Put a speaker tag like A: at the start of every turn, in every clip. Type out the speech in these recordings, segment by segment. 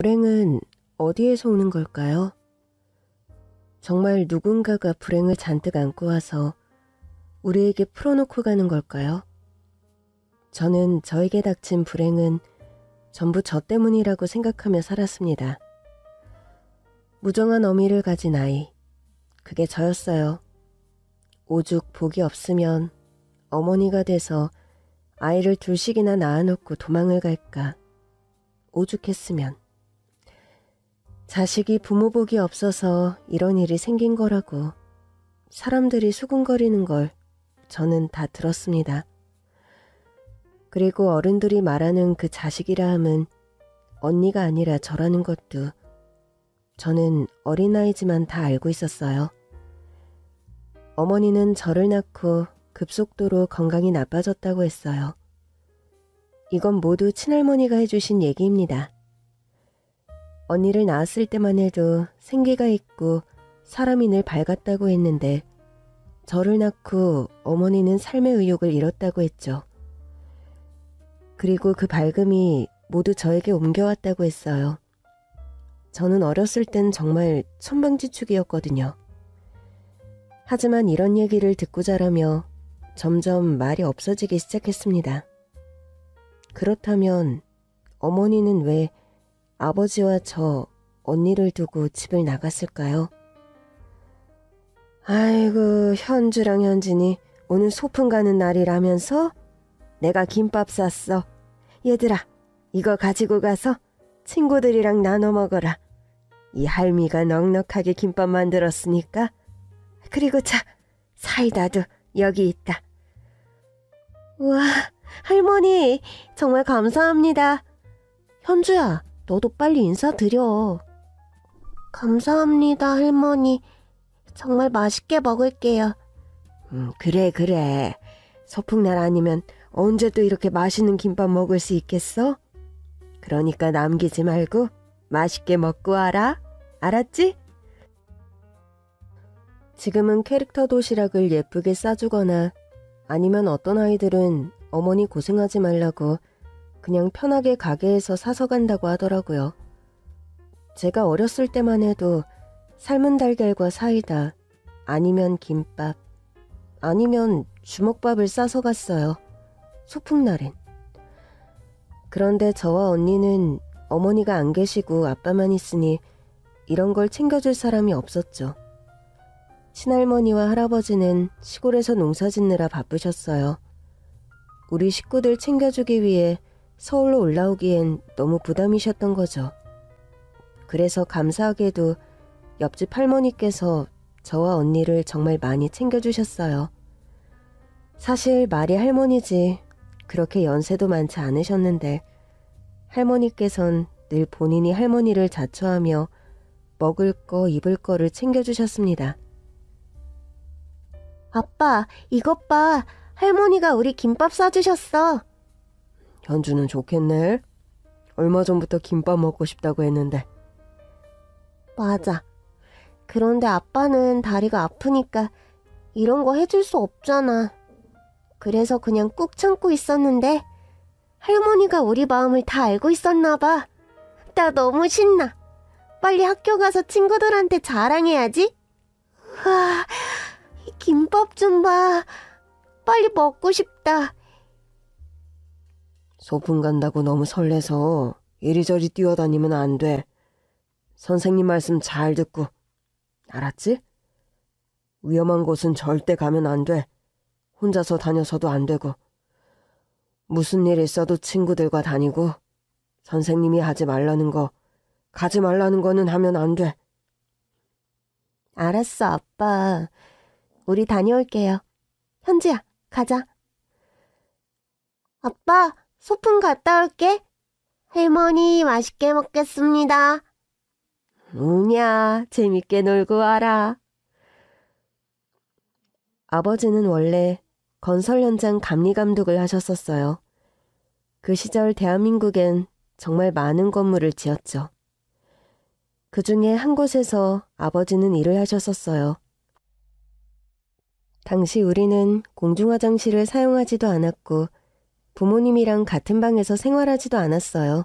A: 불행은 어디에서 오는 걸까요? 정말 누군가가 불행을 잔뜩 안고 와서 우리에게 풀어놓고 가는 걸까요? 저는 저에게 닥친 불행은 전부 저 때문이라고 생각하며 살았습니다. 무정한 어미를 가진 아이, 그게 저였어요. 오죽 복이 없으면 어머니가 돼서 아이를 둘씩이나 낳아놓고 도망을 갈까. 오죽했으면. 자식이 부모 복이 없어서 이런 일이 생긴 거라고 사람들이 수군거리는 걸 저는 다 들었습니다. 그리고 어른들이 말하는 그 자식이라 함은 언니가 아니라 저라는 것도 저는 어린아이지만 다 알고 있었어요. 어머니는 저를 낳고 급속도로 건강이 나빠졌다고 했어요. 이건 모두 친할머니가 해주신 얘기입니다. 언니를 낳았을 때만 해도 생기가 있고 사람이 늘 밝았다고 했는데 저를 낳고 어머니는 삶의 의욕을 잃었다고 했죠. 그리고 그 밝음이 모두 저에게 옮겨왔다고 했어요. 저는 어렸을 땐 정말 천방지축이었거든요. 하지만 이런 얘기를 듣고 자라며 점점 말이 없어지기 시작했습니다. 그렇다면 어머니는 왜 아버지와 저 언니를 두고 집을 나갔을까요? 아이고, 현주랑 현진이 오늘 소풍 가는 날이라면서 내가 김밥 쌌어. 얘들아, 이거 가지고 가서 친구들이랑 나눠 먹어라. 이 할미가 넉넉하게 김밥 만들었으니까. 그리고 자, 사이다도 여기 있다. 우와, 할머니 정말 감사합니다. 현주야, 너도 빨리 인사드려. 감사합니다, 할머니. 정말 맛있게 먹을게요. 그래. 소풍날 아니면 언제 또 이렇게 맛있는 김밥 먹을 수 있겠어? 그러니까 남기지 말고 맛있게 먹고 와라. 알았지? 지금은 캐릭터 도시락을 예쁘게 싸주거나 아니면 어떤 아이들은 어머니 고생하지 말라고 그냥 편하게 가게에서 사서 간다고 하더라고요. 제가 어렸을 때만 해도 삶은 달걀과 사이다, 아니면 김밥, 아니면 주먹밥을 싸서 갔어요. 소풍날엔. 그런데 저와 언니는 어머니가 안 계시고 아빠만 있으니 이런 걸 챙겨줄 사람이 없었죠. 친할머니와 할아버지는 시골에서 농사 짓느라 바쁘셨어요. 우리 식구들 챙겨주기 위해 서울로 올라오기엔 너무 부담이셨던 거죠. 그래서 감사하게도 옆집 할머니께서 저와 언니를 정말 많이 챙겨주셨어요. 사실 말이 할머니지 그렇게 연세도 많지 않으셨는데 할머니께선 늘 본인이 할머니를 자처하며 먹을 거 입을 거를 챙겨주셨습니다. 아빠, 이것 봐. 할머니가 우리 김밥 싸주셨어. 현주는 좋겠네. 얼마 전부터 김밥 먹고 싶다고 했는데. 맞아. 그런데 아빠는 다리가 아프니까 이런 거 해줄 수 없잖아. 그래서 그냥 꾹 참고 있었는데 할머니가 우리 마음을 다 알고 있었나 봐. 나 너무 신나. 빨리 학교 가서 친구들한테 자랑해야지. 와, 이 김밥 좀 봐. 빨리 먹고 싶다. 소풍 간다고 너무 설레서 이리저리 뛰어다니면 안 돼. 선생님 말씀 잘 듣고. 알았지? 위험한 곳은 절대 가면 안 돼. 혼자서 다녀서도 안 되고. 무슨 일 있어도 친구들과 다니고 선생님이 하지 말라는 거, 가지 말라는 거는 하면 안 돼. 알았어, 아빠. 우리 다녀올게요. 현지야, 가자. 아빠, 소풍 갔다 올게. 할머니, 맛있게 먹겠습니다. 우냐, 재밌게 놀고 와라. 아버지는 원래 건설 현장 감리 감독을 하셨었어요. 그 시절 대한민국엔 정말 많은 건물을 지었죠. 그 중에 한 곳에서 아버지는 일을 하셨었어요. 당시 우리는 공중화장실을 사용하지도 않았고 부모님이랑 같은 방에서 생활하지도 않았어요.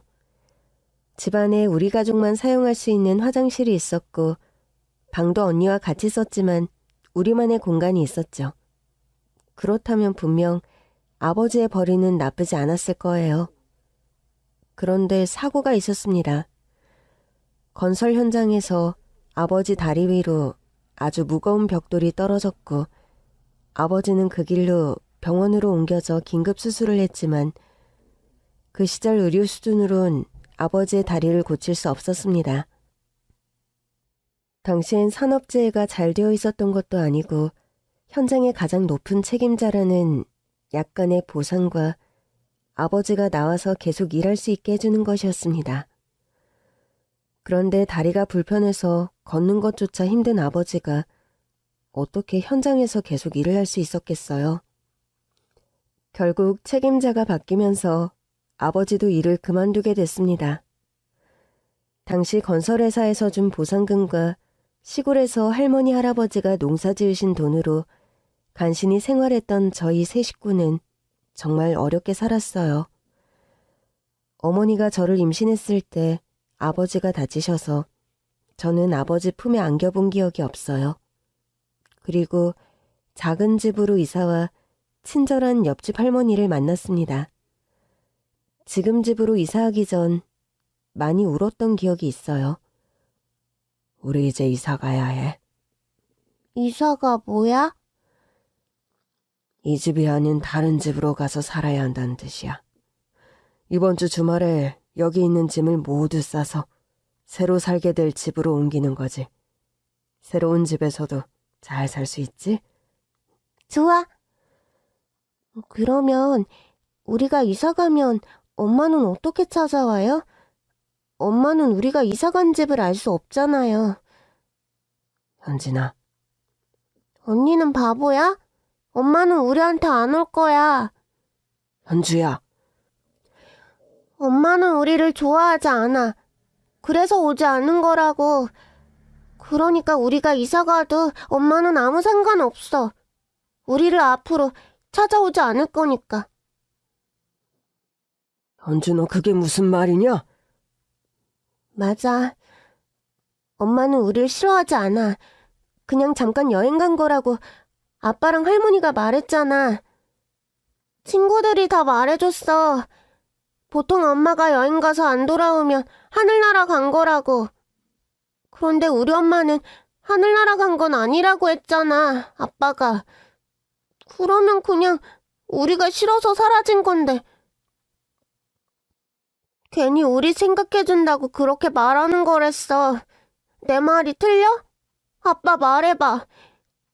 A: 집안에 우리 가족만 사용할 수 있는 화장실이 있었고 방도 언니와 같이 썼지만 우리만의 공간이 있었죠. 그렇다면 분명 아버지의 벌이는 나쁘지 않았을 거예요. 그런데 사고가 있었습니다. 건설 현장에서 아버지 다리 위로 아주 무거운 벽돌이 떨어졌고 아버지는 그 길로 병원으로 옮겨져 긴급 수술을 했지만 그 시절 의료 수준으론 아버지의 다리를 고칠 수 없었습니다. 당시엔 산업재해가 잘 되어 있었던 것도 아니고 현장의 가장 높은 책임자라는 약간의 보상과 아버지가 나와서 계속 일할 수 있게 해주는 것이었습니다. 그런데 다리가 불편해서 걷는 것조차 힘든 아버지가 어떻게 현장에서 계속 일을 할 수 있었겠어요? 결국 책임자가 바뀌면서 아버지도 일을 그만두게 됐습니다. 당시 건설회사에서 준 보상금과 시골에서 할머니 할아버지가 농사 지으신 돈으로 간신히 생활했던 저희 세 식구는 정말 어렵게 살았어요. 어머니가 저를 임신했을 때 아버지가 다치셔서 저는 아버지 품에 안겨본 기억이 없어요. 그리고 작은 집으로 이사와 친절한 옆집 할머니를 만났습니다. 지금 집으로 이사하기 전 많이 울었던 기억이 있어요. 우리 이제 이사 가야 해. 이사가 뭐야? 이 집이 아닌 다른 집으로 가서 살아야 한다는 뜻이야. 이번 주 주말에 여기 있는 짐을 모두 싸서 새로 살게 될 집으로 옮기는 거지. 새로운 집에서도 잘 살 수 있지? 좋아. 그러면 우리가 이사 가면 엄마는 어떻게 찾아와요? 엄마는 우리가 이사 간 집을 알 수 없잖아요. 현진아. 언니는 바보야? 엄마는 우리한테 안 올 거야. 현주야. 엄마는 우리를 좋아하지 않아. 그래서 오지 않는 거라고. 그러니까 우리가 이사 가도 엄마는 아무 상관없어. 우리를 앞으로 찾아오지 않을 거니까. 현주, 너 그게 무슨 말이냐? 맞아. 엄마는 우릴 싫어하지 않아. 그냥 잠깐 여행 간 거라고 아빠랑 할머니가 말했잖아. 친구들이 다 말해줬어. 보통 엄마가 여행 가서 안 돌아오면 하늘나라 간 거라고. 그런데 우리 엄마는 하늘나라 간 건 아니라고 했잖아, 아빠가. 그러면 그냥 우리가 싫어서 사라진 건데. 괜히 우리 생각해준다고 그렇게 말하는 거랬어. 내 말이 틀려? 아빠 말해봐.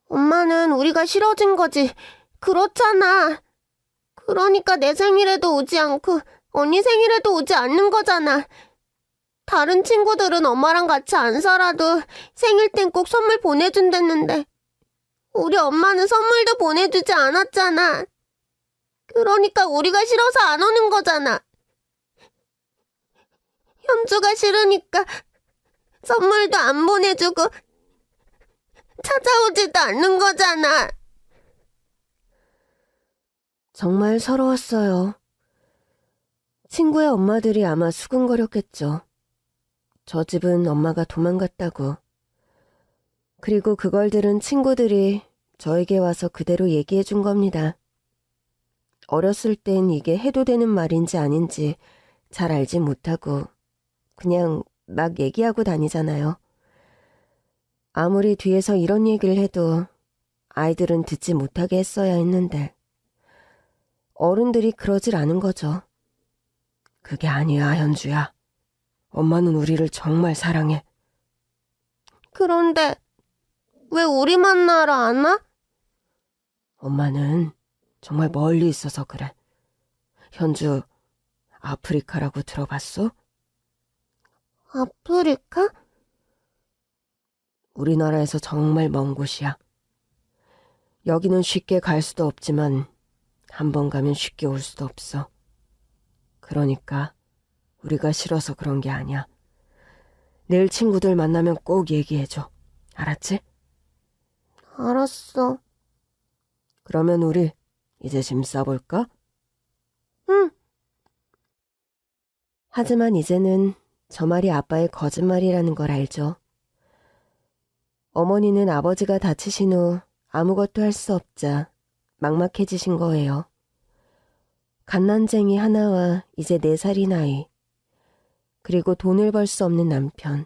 A: 엄마는 우리가 싫어진 거지. 그렇잖아. 그러니까 내 생일에도 오지 않고 언니 생일에도 오지 않는 거잖아. 다른 친구들은 엄마랑 같이 안 살아도 생일 땐 꼭 선물 보내준댔는데 우리 엄마는 선물도 보내주지 않았잖아. 그러니까 우리가 싫어서 안 오는 거잖아. 현주가 싫으니까 선물도 안 보내주고 찾아오지도 않는 거잖아. 정말 서러웠어요. 친구의 엄마들이 아마 수근거렸겠죠. 저 집은 엄마가 도망갔다고. 그리고 그걸 들은 친구들이 저에게 와서 그대로 얘기해 준 겁니다. 어렸을 땐 이게 해도 되는 말인지 아닌지 잘 알지 못하고 그냥 막 얘기하고 다니잖아요. 아무리 뒤에서 이런 얘기를 해도 아이들은 듣지 못하게 했어야 했는데 어른들이 그러질 않은 거죠. 그게 아니야, 현주야. 엄마는 우리를 정말 사랑해. 그런데 왜 우리 만나러 안 와? 엄마는 정말 멀리 있어서 그래. 현주, 아프리카라고 들어봤어? 아프리카? 우리나라에서 정말 먼 곳이야. 여기는 쉽게 갈 수도 없지만 한 번 가면 쉽게 올 수도 없어. 그러니까 우리가 싫어서 그런 게 아니야. 내일 친구들 만나면 꼭 얘기해줘. 알았지? 알았어. 그러면 우리 이제 짐 싸볼까? 응. 하지만 이제는 저 말이 아빠의 거짓말이라는 걸 알죠. 어머니는 아버지가 다치신 후 아무것도 할 수 없자 막막해지신 거예요. 갓난쟁이 하나와 이제 4살인 아이, 그리고 돈을 벌 수 없는 남편.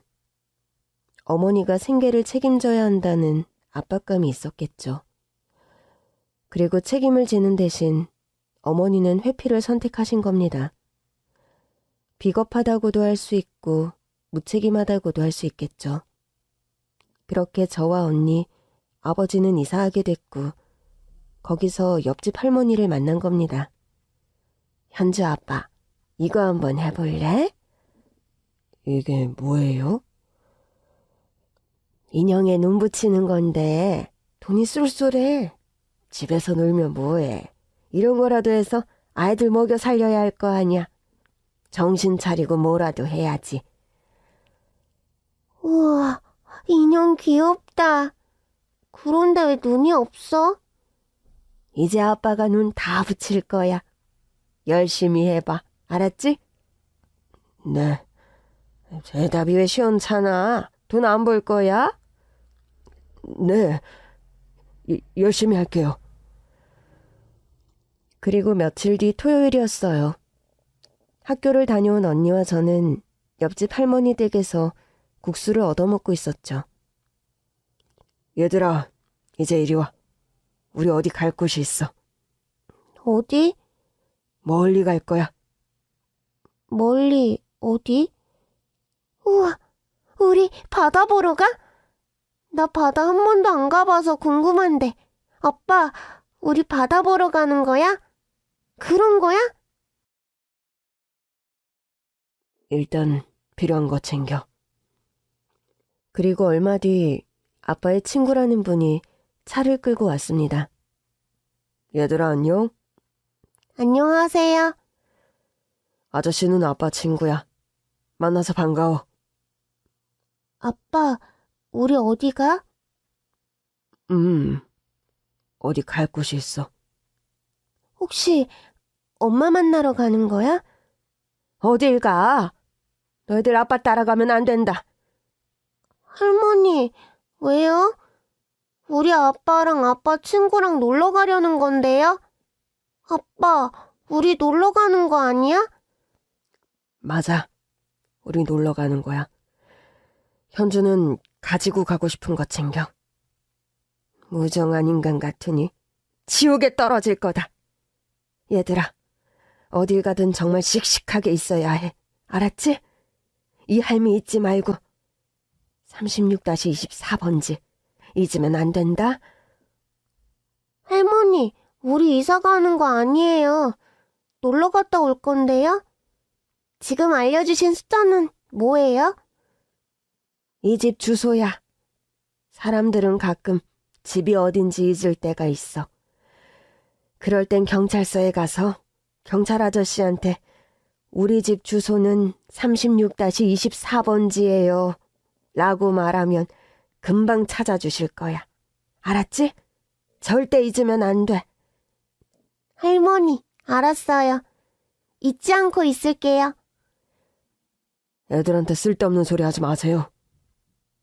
A: 어머니가 생계를 책임져야 한다는 압박감이 있었겠죠. 그리고 책임을 지는 대신 어머니는 회피를 선택하신 겁니다. 비겁하다고도 할 수 있고 무책임하다고도 할 수 있겠죠. 그렇게 저와 언니, 아버지는 이사하게 됐고 거기서 옆집 할머니를 만난 겁니다. 현주 아빠, 이거 한번 해볼래? 이게 뭐예요? 인형에 눈 붙이는 건데 돈이 쏠쏠해. 집에서 놀면 뭐해. 이런 거라도 해서 아이들 먹여 살려야 할 거 아니야. 정신 차리고 뭐라도 해야지. 우와, 인형 귀엽다. 그런데 왜 눈이 없어? 이제 아빠가 눈 다 붙일 거야. 열심히 해봐. 알았지? 네. 대답이 왜 시원찮아? 돈 안 벌 거야? 네. 열심히 할게요. 그리고 며칠 뒤 토요일이었어요. 학교를 다녀온 언니와 저는 옆집 할머니 댁에서 국수를 얻어먹고 있었죠. 얘들아, 이제 이리 와. 우리 어디 갈 곳이 있어. 어디? 멀리 갈 거야. 멀리 어디? 우와, 우리 바다 보러 가? 나 바다 한 번도 안 가봐서 궁금한데. 아빠, 우리 바다 보러 가는 거야? 그런 거야? 일단 필요한 거 챙겨. 그리고 얼마 뒤 아빠의 친구라는 분이 차를 끌고 왔습니다. 얘들아 안녕? 안녕하세요. 아저씨는 아빠 친구야. 만나서 반가워. 아빠, 우리 어디 가? 어디 갈 곳이 있어. 혹시 엄마 만나러 가는 거야? 어딜 가? 너희들 아빠 따라가면 안 된다. 할머니, 왜요? 우리 아빠랑 아빠 친구랑 놀러 가려는 건데요? 아빠, 우리 놀러 가는 거 아니야? 맞아. 우리 놀러 가는 거야. 현주는 가지고 가고 싶은 거 챙겨. 무정한 인간 같으니 지옥에 떨어질 거다. 얘들아, 어딜 가든 정말 씩씩하게 있어야 해. 알았지? 이 할미 잊지 말고. 36-24번지. 잊으면 안 된다. 할머니, 우리 이사 가는 거 아니에요. 놀러 갔다 올 건데요? 지금 알려주신 숫자는 뭐예요? 이 집 주소야. 사람들은 가끔 집이 어딘지 잊을 때가 있어. 그럴 땐 경찰서에 가서 경찰 아저씨한테 우리 집 주소는 36-24번지예요. 라고 말하면 금방 찾아주실 거야. 알았지? 절대 잊으면 안 돼. 할머니, 알았어요. 잊지 않고 있을게요. 애들한테 쓸데없는 소리 하지 마세요.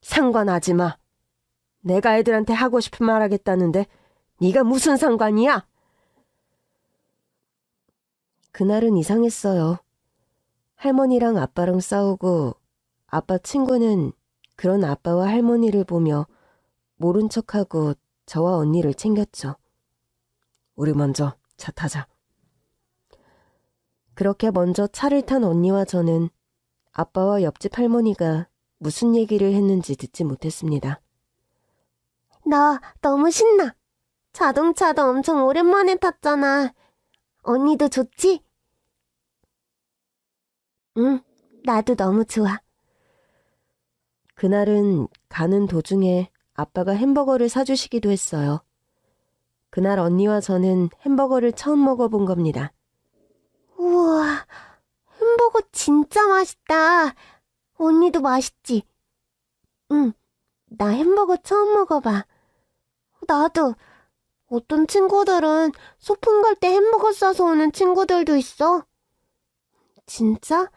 A: 상관하지 마. 내가 애들한테 하고 싶은 말 하겠다는데 네가 무슨 상관이야? 그날은 이상했어요. 할머니랑 아빠랑 싸우고 아빠 친구는 그런 아빠와 할머니를 보며 모른 척하고 저와 언니를 챙겼죠. 우리 먼저 차 타자. 그렇게 먼저 차를 탄 언니와 저는 아빠와 옆집 할머니가 무슨 얘기를 했는지 듣지 못했습니다. 나 너무 신나. 자동차도 엄청 오랜만에 탔잖아. 언니도 좋지? 응, 나도 너무 좋아. 그날은 가는 도중에 아빠가 햄버거를 사주시기도 했어요. 그날 언니와 저는 햄버거를 처음 먹어본 겁니다. 우와, 햄버거 진짜 맛있다. 언니도 맛있지? 응, 나 햄버거 처음 먹어봐. 나도. 어떤 친구들은 소풍 갈 때 햄버거 싸서 오는 친구들도 있어. 진짜?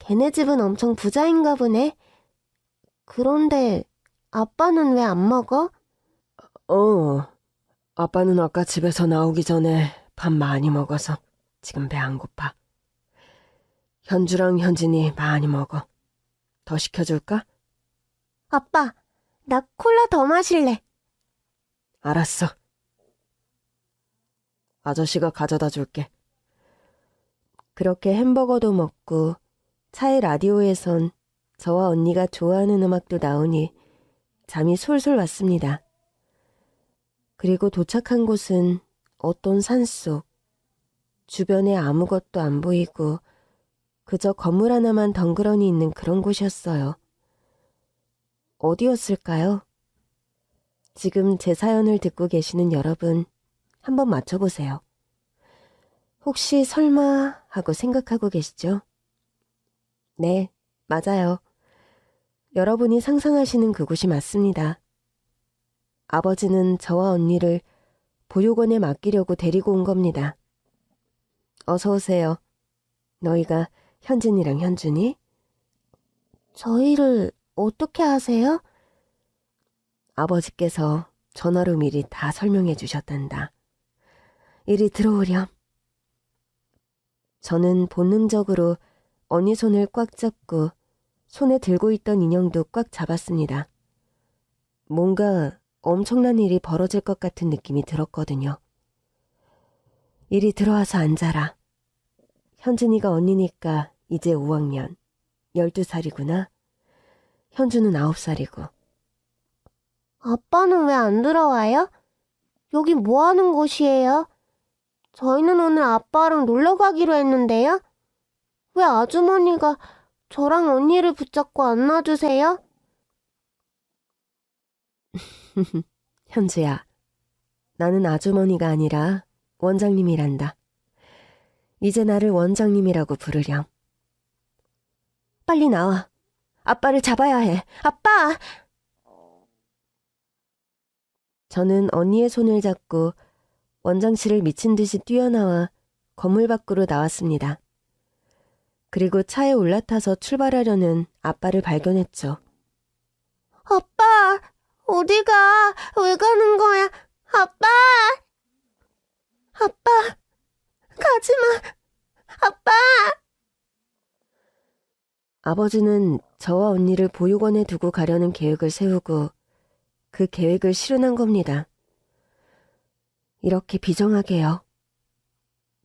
A: 걔네 집은 엄청 부자인가 보네. 그런데 아빠는 왜 안 먹어? 아빠는 아까 집에서 나오기 전에 밥 많이 먹어서 지금 배 안 고파. 현주랑 현진이 많이 먹어. 더 시켜줄까? 아빠, 나 콜라 더 마실래. 알았어. 아저씨가 가져다 줄게. 그렇게 햄버거도 먹고 차의 라디오에선 저와 언니가 좋아하는 음악도 나오니 잠이 솔솔 왔습니다. 그리고 도착한 곳은 어떤 산속. 주변에 아무것도 안 보이고 그저 건물 하나만 덩그러니 있는 그런 곳이었어요. 어디였을까요? 지금 제 사연을 듣고 계시는 여러분, 한번 맞춰보세요. 혹시 설마 하고 생각하고 계시죠? 네, 맞아요. 여러분이 상상하시는 그곳이 맞습니다. 아버지는 저와 언니를 보육원에 맡기려고 데리고 온 겁니다. 어서 오세요. 너희가 현진이랑 현준이? 저희를 어떻게 아세요? 아버지께서 전화로 미리 다 설명해 주셨단다. 이리 들어오렴. 저는 본능적으로 언니 손을 꽉 잡고 손에 들고 있던 인형도 꽉 잡았습니다. 뭔가 엄청난 일이 벌어질 것 같은 느낌이 들었거든요. 이리 들어와서 앉아라. 현진이가 언니니까 이제 5학년, 12살이구나. 현주는 9살이고. 아빠는 왜 안 들어와요? 여기 뭐 하는 곳이에요? 저희는 오늘 아빠랑 놀러 가기로 했는데요? 왜 아주머니가 저랑 언니를 붙잡고 안 놔주세요? 현주야, 나는 아주머니가 아니라 원장님이란다. 이제 나를 원장님이라고 부르렴. 빨리 나와. 아빠를 잡아야 해. 아빠! 저는 언니의 손을 잡고 원장실을 미친 듯이 뛰어나와 건물 밖으로 나왔습니다. 그리고 차에 올라타서 출발하려는 아빠를 발견했죠. 아빠! 어디가? 왜 가는 거야? 아빠! 아빠! 가지마! 아빠! 아버지는 저와 언니를 보육원에 두고 가려는 계획을 세우고 그 계획을 실현한 겁니다. 이렇게 비정하게요.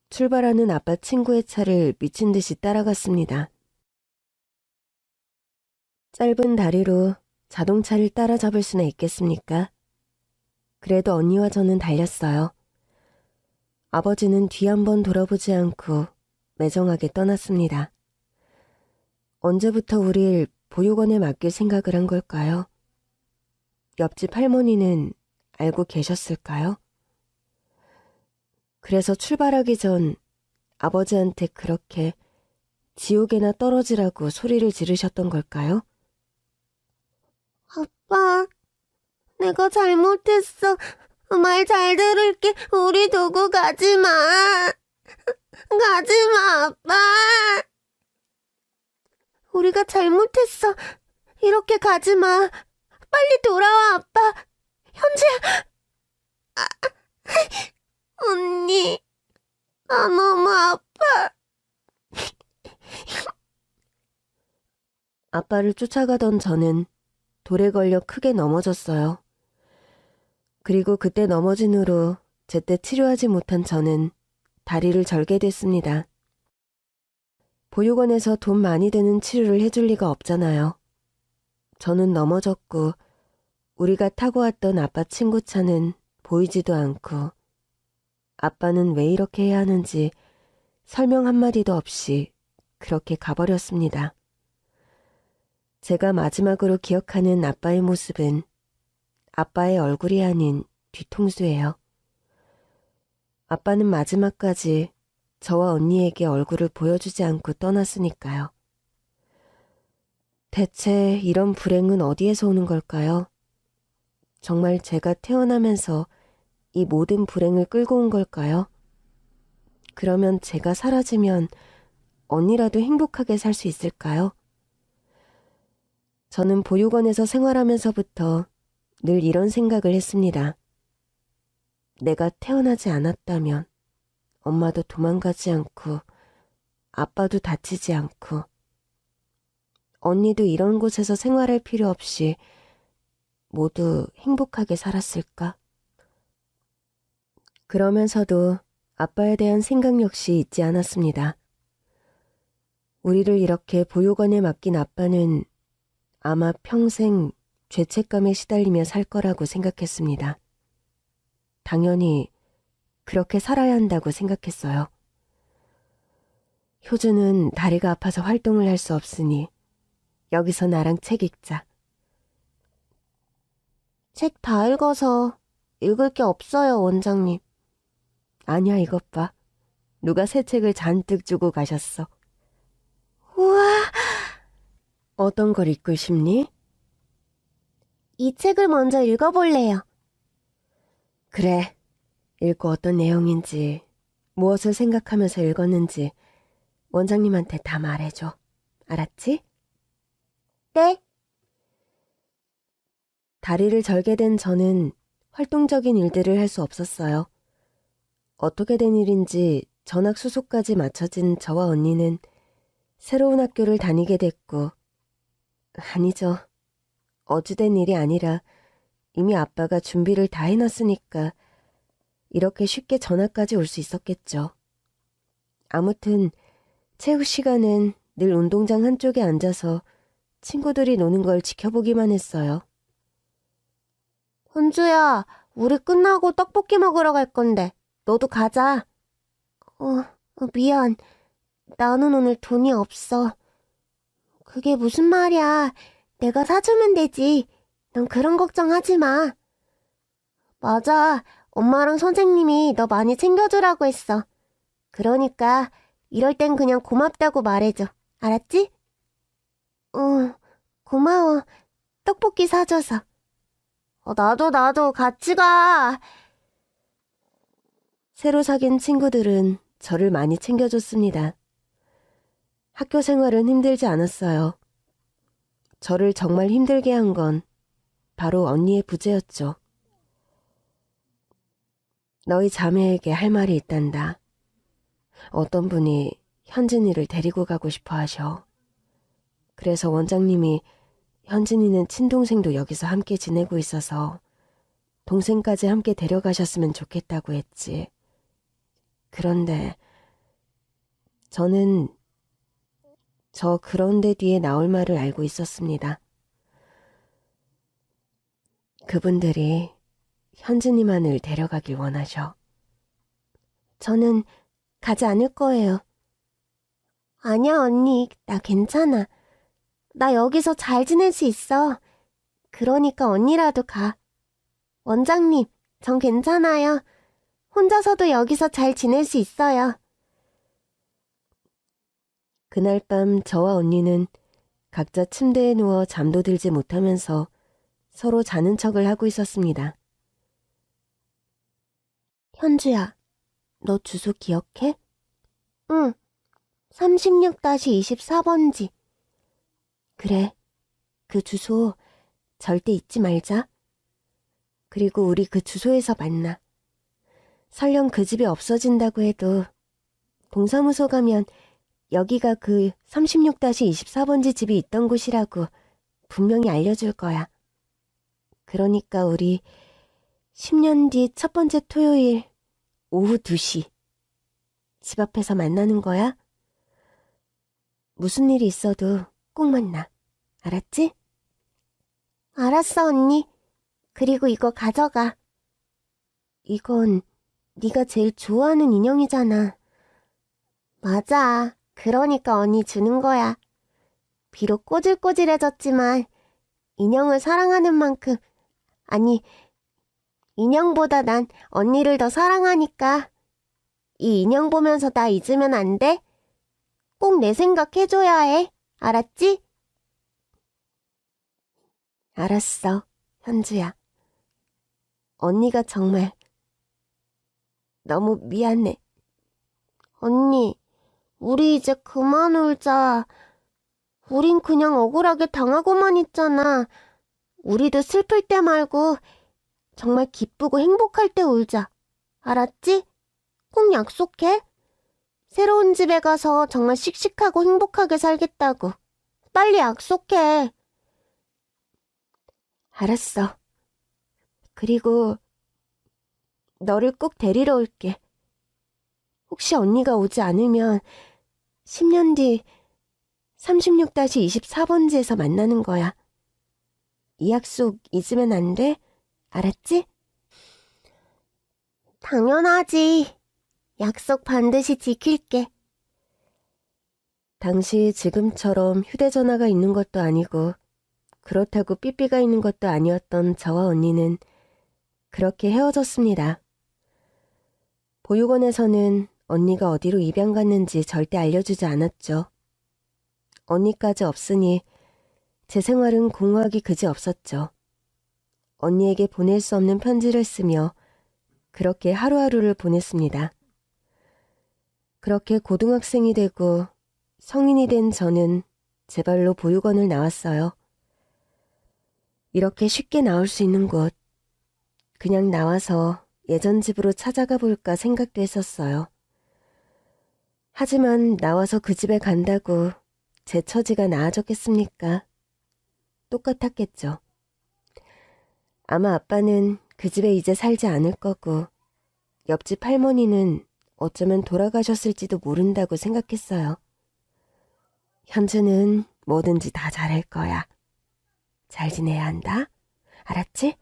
A: 출발하는 아빠 친구의 차를 미친 듯이 따라갔습니다. 짧은 다리로 자동차를 따라잡을 수나 있겠습니까? 그래도 언니와 저는 달렸어요. 아버지는 뒤 한번 돌아보지 않고 매정하게 떠났습니다. 언제부터 우릴 보육원에 맡길 생각을 한 걸까요? 옆집 할머니는 알고 계셨을까요? 그래서 출발하기 전 아버지한테 그렇게 지옥에나 떨어지라고 소리를 지르셨던 걸까요? 아빠, 내가 잘못했어. 말 잘 들을게. 우리 두고 가지 마. 가지 마, 아빠. 우리가 잘못했어. 이렇게 가지 마. 빨리 돌아와, 아빠. 현지야. 언니, 나 너무 아파. 아빠를 쫓아가던 저는 돌에 걸려 크게 넘어졌어요. 그리고 그때 넘어진 후로 제때 치료하지 못한 저는 다리를 절게 됐습니다. 보육원에서 돈 많이 드는 치료를 해줄 리가 없잖아요. 저는 넘어졌고 우리가 타고 왔던 아빠 친구 차는 보이지도 않고 아빠는 왜 이렇게 해야 하는지 설명 한마디도 없이 그렇게 가버렸습니다. 제가 마지막으로 기억하는 아빠의 모습은 아빠의 얼굴이 아닌 뒤통수예요. 아빠는 마지막까지 저와 언니에게 얼굴을 보여주지 않고 떠났으니까요. 대체 이런 불행은 어디에서 오는 걸까요? 정말 제가 태어나면서 이 모든 불행을 끌고 온 걸까요? 그러면 제가 사라지면 언니라도 행복하게 살 수 있을까요? 저는 보육원에서 생활하면서부터 늘 이런 생각을 했습니다. 내가 태어나지 않았다면 엄마도 도망가지 않고 아빠도 다치지 않고 언니도 이런 곳에서 생활할 필요 없이 모두 행복하게 살았을까? 그러면서도 아빠에 대한 생각 역시 잊지 않았습니다. 우리를 이렇게 보육원에 맡긴 아빠는 아마 평생 죄책감에 시달리며 살 거라고 생각했습니다. 당연히 그렇게 살아야 한다고 생각했어요. 효주는 다리가 아파서 활동을 할 수 없으니 여기서 나랑 책 읽자. 책 다 읽어서 읽을 게 없어요, 원장님. 아니야, 이것 봐. 누가 새 책을 잔뜩 주고 가셨어. 우와! 어떤 걸 읽고 싶니? 이 책을 먼저 읽어볼래요. 그래. 읽고 어떤 내용인지, 무엇을 생각하면서 읽었는지 원장님한테 다 말해줘. 알았지? 네. 다리를 절게 된 저는 활동적인 일들을 할 수 없었어요. 어떻게 된 일인지 전학 수속까지 마쳐진 저와 언니는 새로운 학교를 다니게 됐고, 아니죠. 어찌된 일이 아니라 이미 아빠가 준비를 다 해놨으니까 이렇게 쉽게 전학까지 올 수 있었겠죠. 아무튼 체육 시간은 늘 운동장 한쪽에 앉아서 친구들이 노는 걸 지켜보기만 했어요. 현주야, 우리 끝나고 떡볶이 먹으러 갈 건데 너도 가자. 미안. 나는 오늘 돈이 없어. 그게 무슨 말이야. 내가 사주면 되지. 넌 그런 걱정하지 마. 맞아. 엄마랑 선생님이 너 많이 챙겨주라고 했어. 그러니까 이럴 땐 그냥 고맙다고 말해줘. 알았지? 응, 고마워. 떡볶이 사줘서. 나도 같이 가. 새로 사귄 친구들은 저를 많이 챙겨줬습니다. 학교 생활은 힘들지 않았어요. 저를 정말 힘들게 한 건 바로 언니의 부재였죠. 너희 자매에게 할 말이 있단다. 어떤 분이 현진이를 데리고 가고 싶어 하셔. 그래서 원장님이 현진이는 친동생도 여기서 함께 지내고 있어서 동생까지 함께 데려가셨으면 좋겠다고 했지. 그런데 저는 저 그런데 뒤에 나올 말을 알고 있었습니다. 그분들이 현진이만을 데려가길 원하셔. 저는 가지 않을 거예요. 아니야, 언니. 나 괜찮아. 나 여기서 잘 지낼 수 있어. 그러니까 언니라도 가. 원장님, 전 괜찮아요. 혼자서도 여기서 잘 지낼 수 있어요. 그날 밤 저와 언니는 각자 침대에 누워 잠도 들지 못하면서 서로 자는 척을 하고 있었습니다. 현주야, 너 주소 기억해? 응, 36-24번지. 그래, 그 주소 절대 잊지 말자. 그리고 우리 그 주소에서 만나. 설령 그 집이 없어진다고 해도 동사무소 가면 여기가 그 36-24번지 집이 있던 곳이라고 분명히 알려줄 거야. 그러니까 우리 10년 뒤 첫 번째 토요일 오후 2시 집 앞에서 만나는 거야. 무슨 일이 있어도 꼭 만나. 알았지? 알았어, 언니. 그리고 이거 가져가. 이건 네가 제일 좋아하는 인형이잖아. 맞아. 그러니까 언니 주는 거야. 비록 꼬질꼬질해졌지만 인형을 사랑하는 만큼, 아니, 인형보다 난 언니를 더 사랑하니까 이 인형 보면서 나 잊으면 안 돼? 꼭 내 생각 해줘야 해. 알았지? 알았어, 현주야. 언니가 정말 너무 미안해. 언니, 우리 이제 그만 울자. 우린 그냥 억울하게 당하고만 있잖아. 우리도 슬플 때 말고 정말 기쁘고 행복할 때 울자. 알았지? 꼭 약속해. 새로운 집에 가서 정말 씩씩하고 행복하게 살겠다고. 빨리 약속해. 알았어. 그리고 너를 꼭 데리러 올게. 혹시 언니가 오지 않으면 10년 뒤 36-24번지에서 만나는 거야. 이 약속 잊으면 안 돼? 알았지? 당연하지. 약속 반드시 지킬게. 당시 지금처럼 휴대전화가 있는 것도 아니고 그렇다고 삐삐가 있는 것도 아니었던 저와 언니는 그렇게 헤어졌습니다. 보육원에서는 언니가 어디로 입양 갔는지 절대 알려주지 않았죠. 언니까지 없으니 제 생활은 공허하기 그지없었죠. 언니에게 보낼 수 없는 편지를 쓰며 그렇게 하루하루를 보냈습니다. 그렇게 고등학생이 되고 성인이 된 저는 제 발로 보육원을 나왔어요. 이렇게 쉽게 나올 수 있는 곳, 그냥 나와서 예전 집으로 찾아가 볼까 생각도 했었어요. 하지만 나와서 그 집에 간다고 제 처지가 나아졌겠습니까? 똑같았겠죠. 아마 아빠는 그 집에 이제 살지 않을 거고 옆집 할머니는 어쩌면 돌아가셨을지도 모른다고 생각했어요. 현주는 뭐든지 다 잘할 거야. 잘 지내야 한다. 알았지?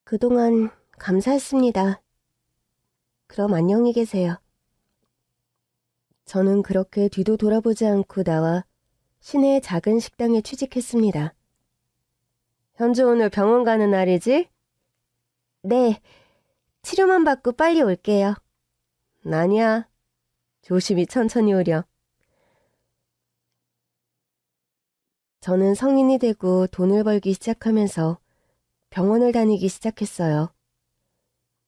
A: 그동안 감사했습니다. 그럼 안녕히 계세요. 저는 그렇게 뒤도 돌아보지 않고 나와 시내의 작은 식당에 취직했습니다. 현주 오늘 병원 가는 날이지? 네. 치료만 받고 빨리 올게요. 아니야. 조심히 천천히 오렴. 저는 성인이 되고 돈을 벌기 시작하면서 병원을 다니기 시작했어요.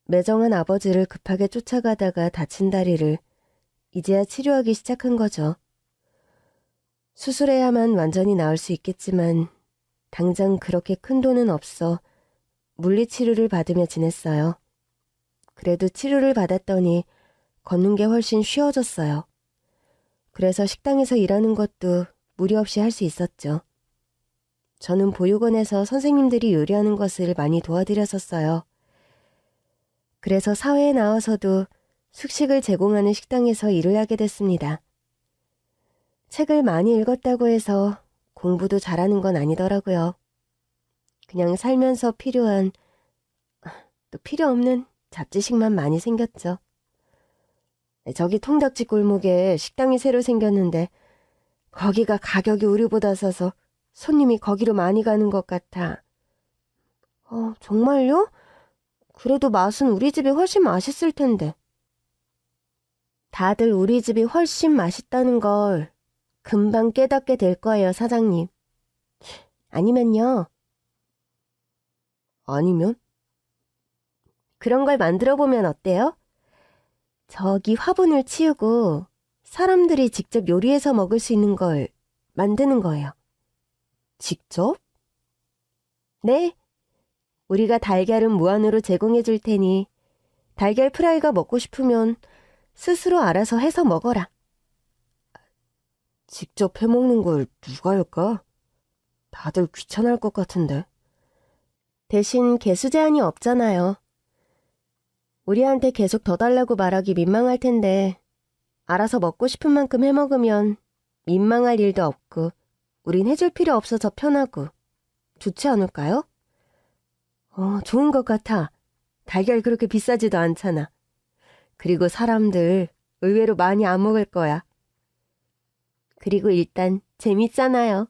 A: 매정한 아버지를 급하게 쫓아가다가 다친 다리를 이제야 치료하기 시작한 거죠. 수술해야만 완전히 나을 수 있겠지만 당장 그렇게 큰 돈은 없어 물리치료를 받으며 지냈어요. 그래도 치료를 받았더니 걷는 게 훨씬 쉬워졌어요. 그래서 식당에서 일하는 것도 무리 없이 할 수 있었죠. 저는 보육원에서 선생님들이 요리하는 것을 많이 도와드렸었어요. 그래서 사회에 나와서도 숙식을 제공하는 식당에서 일을 하게 됐습니다. 책을 많이 읽었다고 해서 공부도 잘하는 건 아니더라고요. 그냥 살면서 필요한, 또 필요 없는 잡지식만 많이 생겼죠. 저기 통닭집 골목에 식당이 새로 생겼는데 거기가 가격이 우리보다 싸서 손님이 거기로 많이 가는 것 같아. 정말요? 그래도 맛은 우리 집이 훨씬 맛있을 텐데. 다들 우리 집이 훨씬 맛있다는 걸 금방 깨닫게 될 거예요, 사장님. 아니면요. 아니면? 그런 걸 만들어 보면 어때요? 저기 화분을 치우고 사람들이 직접 요리해서 먹을 수 있는 걸 만드는 거예요. 직접? 네. 우리가 달걀은 무한으로 제공해 줄 테니 달걀 프라이가 먹고 싶으면 스스로 알아서 해서 먹어라. 직접 해먹는 걸 누가 할까? 다들 귀찮아할 것 같은데. 대신 개수 제한이 없잖아요. 우리한테 계속 더 달라고 말하기 민망할 텐데 알아서 먹고 싶은 만큼 해먹으면 민망할 일도 없고 우린 해줄 필요 없어서 편하고 좋지 않을까요? 좋은 것 같아. 달걀 그렇게 비싸지도 않잖아. 그리고 사람들 의외로 많이 안 먹을 거야. 그리고 일단 재밌잖아요.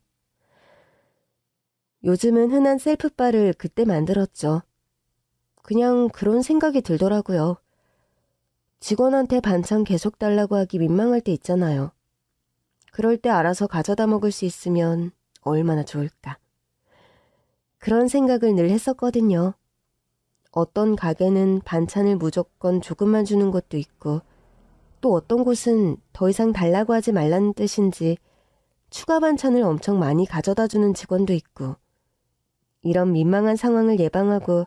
A: 요즘은 흔한 셀프바를 그때 만들었죠. 그냥 그런 생각이 들더라고요. 직원한테 반찬 계속 달라고 하기 민망할 때 있잖아요. 그럴 때 알아서 가져다 먹을 수 있으면 얼마나 좋을까. 그런 생각을 늘 했었거든요. 어떤 가게는 반찬을 무조건 조금만 주는 것도 있고 또 어떤 곳은 더 이상 달라고 하지 말라는 뜻인지 추가 반찬을 엄청 많이 가져다 주는 직원도 있고, 이런 민망한 상황을 예방하고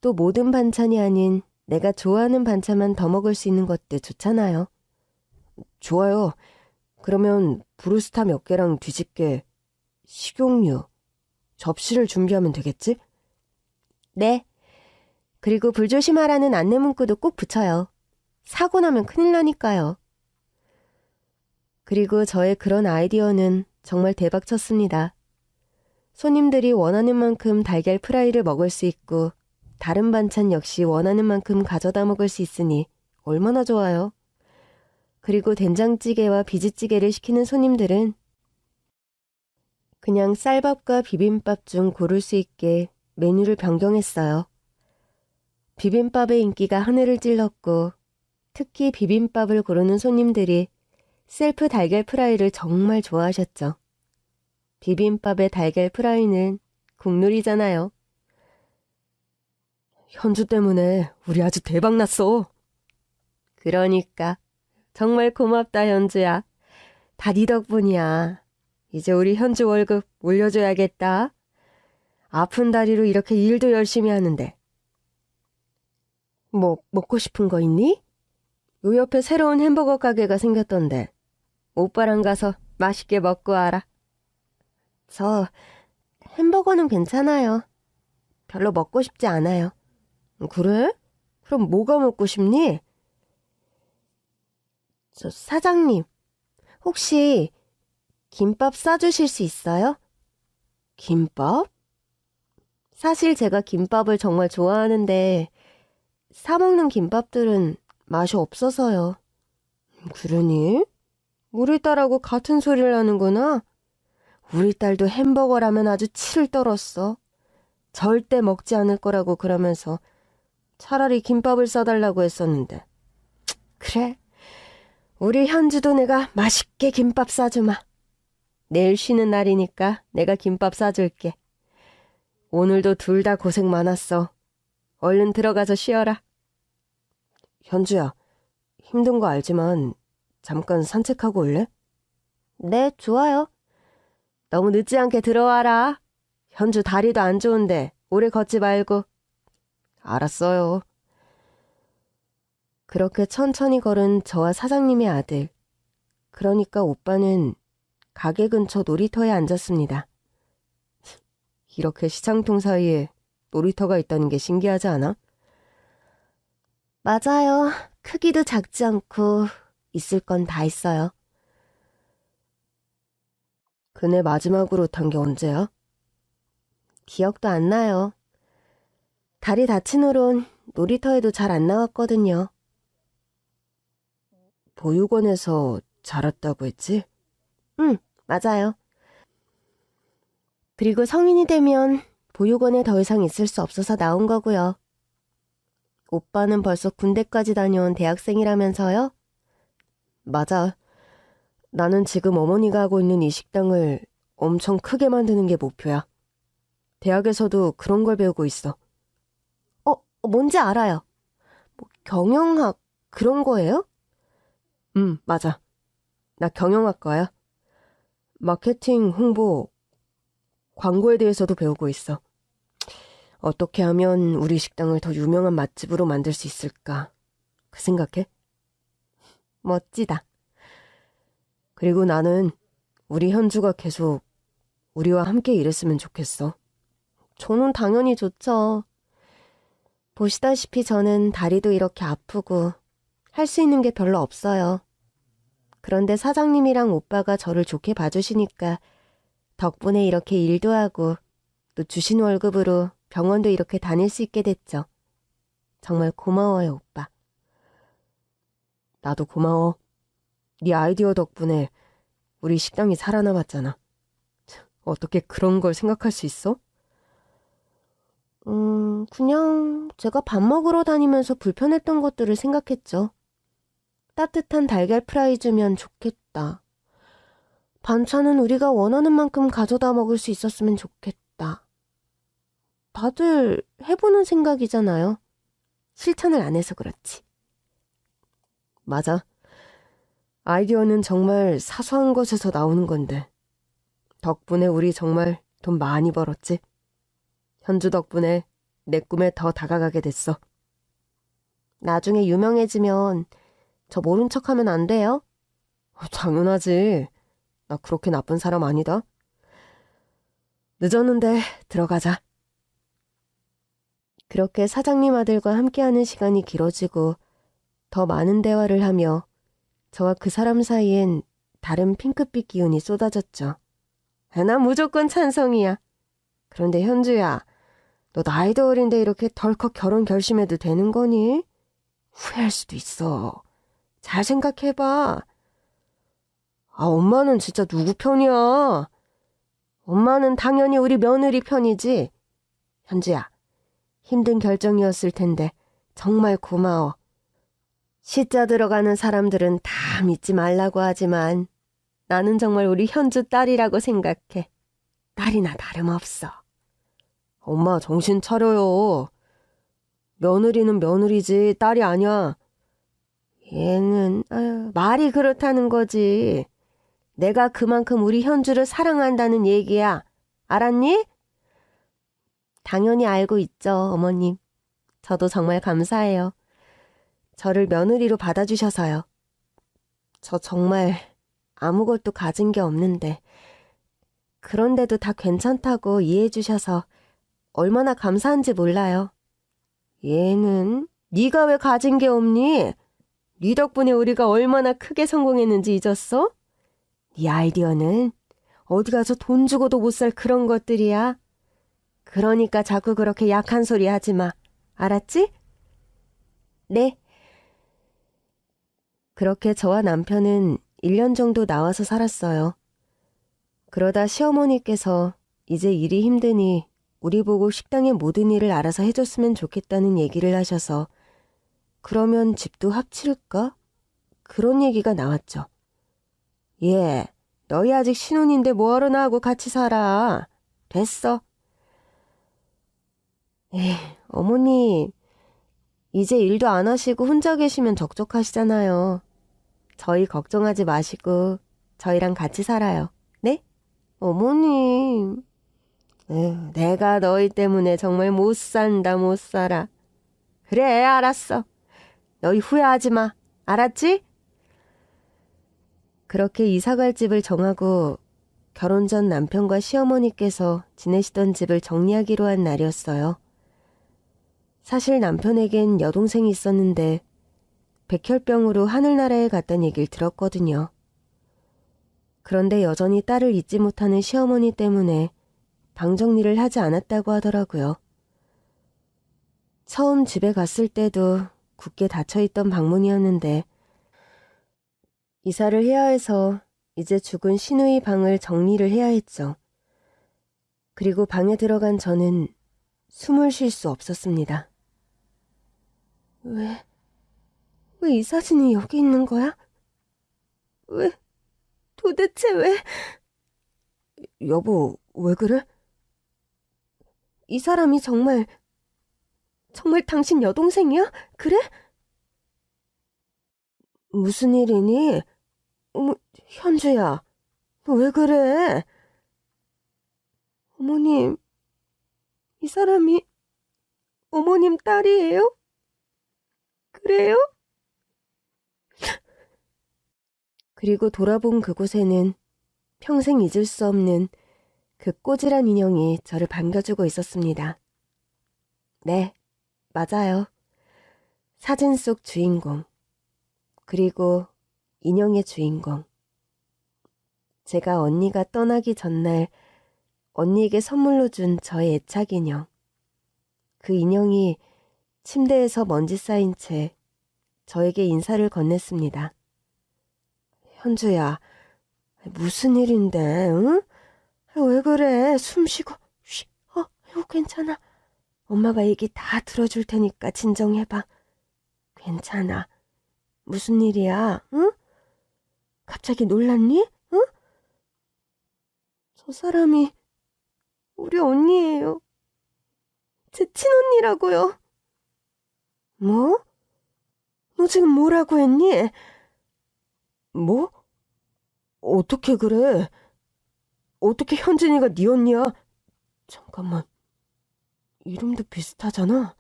A: 또 모든 반찬이 아닌 내가 좋아하는 반찬만 더 먹을 수 있는 것도 좋잖아요. 좋아요. 그러면 브루스타 몇 개랑 뒤집개, 식용유, 접시를 준비하면 되겠지? 네. 그리고 불조심하라는 안내 문구도 꼭 붙여요. 사고 나면 큰일 나니까요. 그리고 저의 그런 아이디어는 정말 대박 쳤습니다. 손님들이 원하는 만큼 달걀 프라이를 먹을 수 있고 다른 반찬 역시 원하는 만큼 가져다 먹을 수 있으니 얼마나 좋아요. 그리고 된장찌개와 비지찌개를 시키는 손님들은 그냥 쌀밥과 비빔밥 중 고를 수 있게 메뉴를 변경했어요. 비빔밥의 인기가 하늘을 찔렀고 특히 비빔밥을 고르는 손님들이 셀프 달걀 프라이를 정말 좋아하셨죠. 비빔밥의 달걀 프라이는 국룰이잖아요. 현주 때문에 우리 아주 대박났어. 그러니까 정말 고맙다 현주야. 다 네 덕분이야. 이제 우리 현주 월급 올려줘야겠다. 아픈 다리로 이렇게 일도 열심히 하는데. 뭐 먹고 싶은 거 있니? 요 옆에 새로운 햄버거 가게가 생겼던데. 오빠랑 가서 맛있게 먹고 와라. 저 햄버거는 괜찮아요. 별로 먹고 싶지 않아요. 그래? 그럼 뭐가 먹고 싶니? 저 사장님, 혹시 김밥 싸주실 수 있어요? 김밥? 사실 제가 김밥을 정말 좋아하는데 사먹는 김밥들은 맛이 없어서요. 그러니? 우리 딸하고 같은 소리를 하는구나. 우리 딸도 햄버거라면 아주 치를 떨었어. 절대 먹지 않을 거라고 그러면서 차라리 김밥을 싸달라고 했었는데. 그래, 우리 현주도 내가 맛있게 김밥 싸주마. 내일 쉬는 날이니까 내가 김밥 싸줄게. 오늘도 둘 다 고생 많았어. 얼른 들어가서 쉬어라. 현주야, 힘든 거 알지만 잠깐 산책하고 올래? 네, 좋아요. 너무 늦지 않게 들어와라. 현주 다리도 안 좋은데 오래 걷지 말고. 알았어요. 그렇게 천천히 걸은 저와 사장님의 아들. 그러니까 오빠는 가게 근처 놀이터에 앉았습니다. 이렇게 시장통 사이에 놀이터가 있다는 게 신기하지 않아? 맞아요. 크기도 작지 않고 있을 건 다 있어요. 그네 마지막으로 탄 게 언제야? 기억도 안 나요. 다리 다친 후론 놀이터에도 잘 안 나왔거든요. 보육원에서 자랐다고 했지? 응, 맞아요. 그리고 성인이 되면 보육원에 더 이상 있을 수 없어서 나온 거고요. 오빠는 벌써 군대까지 다녀온 대학생이라면서요? 맞아. 나는 지금 어머니가 하고 있는 이 식당을 엄청 크게 만드는 게 목표야. 대학에서도 그런 걸 배우고 있어. 뭔지 알아요. 뭐 경영학 그런 거예요? 맞아. 나 경영학과야. 마케팅, 홍보, 광고에 대해서도 배우고 있어. 어떻게 하면 우리 식당을 더 유명한 맛집으로 만들 수 있을까? 그 생각해? 멋지다. 그리고 나는 우리 현주가 계속 우리와 함께 일했으면 좋겠어. 저는 당연히 좋죠. 보시다시피 저는 다리도 이렇게 아프고 할 수 있는 게 별로 없어요. 그런데 사장님이랑 오빠가 저를 좋게 봐주시니까 덕분에 이렇게 일도 하고 또 주신 월급으로 병원도 이렇게 다닐 수 있게 됐죠. 정말 고마워요, 오빠. 나도 고마워. 네 아이디어 덕분에 우리 식당이 살아남았잖아. 어떻게 그런 걸 생각할 수 있어? 그냥 제가 밥 먹으러 다니면서 불편했던 것들을 생각했죠. 따뜻한 달걀 프라이 주면 좋겠다. 반찬은 우리가 원하는 만큼 가져다 먹을 수 있었으면 좋겠다. 다들 해보는 생각이잖아요. 실천을 안 해서 그렇지. 맞아. 아이디어는 정말 사소한 것에서 나오는 건데 덕분에 우리 정말 돈 많이 벌었지. 현주 덕분에 내 꿈에 더 다가가게 됐어. 나중에 유명해지면 저 모른 척하면 안 돼요? 당연하지. 나 그렇게 나쁜 사람 아니다. 늦었는데 들어가자. 그렇게 사장님 아들과 함께하는 시간이 길어지고 더 많은 대화를 하며 저와 그 사람 사이엔 다른 핑크빛 기운이 쏟아졌죠. 난 무조건 찬성이야. 그런데 현주야, 너 나이도 어린데 이렇게 덜컥 결혼 결심해도 되는 거니? 후회할 수도 있어. 잘 생각해봐. 엄마는 진짜 누구 편이야? 엄마는 당연히 우리 며느리 편이지. 현주야, 힘든 결정이었을 텐데 정말 고마워. 시자 들어가는 사람들은 다 믿지 말라고 하지만 나는 정말 우리 현주 딸이라고 생각해. 딸이나 다름없어. 엄마 정신 차려요. 며느리는 며느리지 딸이 아니야. 얘는 말이 그렇다는 거지. 내가 그만큼 우리 현주를 사랑한다는 얘기야. 알았니? 당연히 알고 있죠, 어머님. 저도 정말 감사해요. 저를 며느리로 받아주셔서요. 저 정말 아무것도 가진 게 없는데 그런데도 다 괜찮다고 이해해 주셔서 얼마나 감사한지 몰라요. 얘는 네가 왜 가진 게 없니? 네 덕분에 우리가 얼마나 크게 성공했는지 잊었어? 네 아이디어는 어디 가서 돈 주고도 못 살 그런 것들이야. 그러니까 자꾸 그렇게 약한 소리 하지 마. 알았지? 네. 그렇게 저와 남편은 1년 정도 나와서 살았어요. 그러다 시어머니께서 이제 일이 힘드니 우리 보고 식당의 모든 일을 알아서 해줬으면 좋겠다는 얘기를 하셔서 그러면 집도 합칠까? 그런 얘기가 나왔죠. 예, 너희 아직 신혼인데 뭐하러 나하고 같이 살아. 됐어. 어머니, 이제 일도 안 하시고 혼자 계시면 적적하시잖아요. 저희 걱정하지 마시고 저희랑 같이 살아요. 네? 어머님. 내가 너희 때문에 정말 못 산다 못 살아. 그래 알았어. 너희 후회하지 마. 알았지? 그렇게 이사갈 집을 정하고 결혼 전 남편과 시어머니께서 지내시던 집을 정리하기로 한 날이었어요. 사실 남편에겐 여동생이 있었는데 백혈병으로 하늘나라에 갔다는 얘기를 들었거든요. 그런데 여전히 딸을 잊지 못하는 시어머니 때문에 방 정리를 하지 않았다고 하더라고요. 처음 집에 갔을 때도 굳게 닫혀있던 방문이었는데 이사를 해야 해서 이제 죽은 시누이 방을 정리를 해야 했죠. 그리고 방에 들어간 저는 숨을 쉴 수 없었습니다. 왜 이 사진이 여기 있는 거야? 도대체 왜? 여보, 왜 그래? 이 사람이 정말 당신 여동생이야? 그래? 무슨 일이니? 현주야, 너 왜 그래? 어머님, 이 사람이 어머님 딸이에요? 그래요? 그리고 돌아본 그곳에는 평생 잊을 수 없는 그 꼬질한 인형이 저를 반겨주고 있었습니다. 네, 맞아요. 사진 속 주인공, 그리고 인형의 주인공. 제가 언니가 떠나기 전날 언니에게 선물로 준 저의 애착 인형. 그 인형이 침대에서 먼지 쌓인 채 저에게 인사를 건넸습니다. 현주야, 무슨 일인데, 응? 왜 그래? 숨 쉬고. 쉬. 이거 괜찮아. 엄마가 얘기 다 들어줄 테니까 진정해봐. 괜찮아. 무슨 일이야, 응? 갑자기 놀랐니? 응? 저 사람이 우리 언니예요. 제 친언니라고요. 뭐? 너 지금 뭐라고 했니? 뭐? 어떻게 그래? 어떻게 현진이가 네 언니야? 잠깐만, 이름도 비슷하잖아.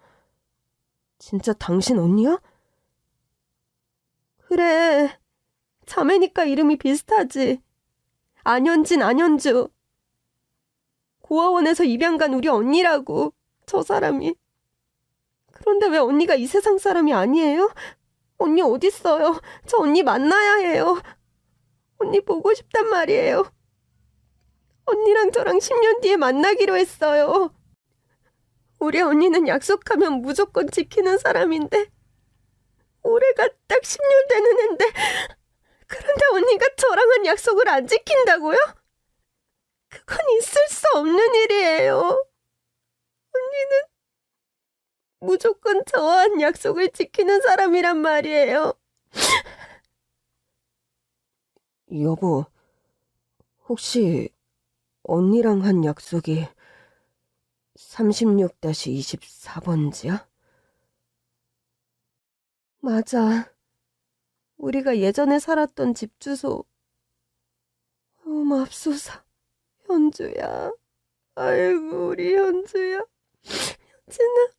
A: 진짜 당신 언니야? 그래, 자매니까 이름이 비슷하지. 안현진, 안현주. 고아원에서 입양 간 우리 언니라고, 저 사람이. 그런데 왜 언니가 이 세상 사람이 아니에요? 언니 어딨어요? 저 언니 만나야 해요. 언니 보고 싶단 말이에요. 언니랑 저랑 10년 뒤에 만나기로 했어요. 우리 언니는 약속하면 무조건 지키는 사람인데 올해가 딱 10년 되는 앤데 그런데 언니가 저랑 한 약속을 안 지킨다고요? 그건 있을 수 없는 일이에요. 언니는 무조건 저와 한 약속을 지키는 사람이란 말이에요. 여보, 혹시 언니랑 한 약속이 36-24번지야? 맞아. 우리가 예전에 살았던 집 주소. 맙소사. 현주야. 아이고, 우리 현주야. 현진아,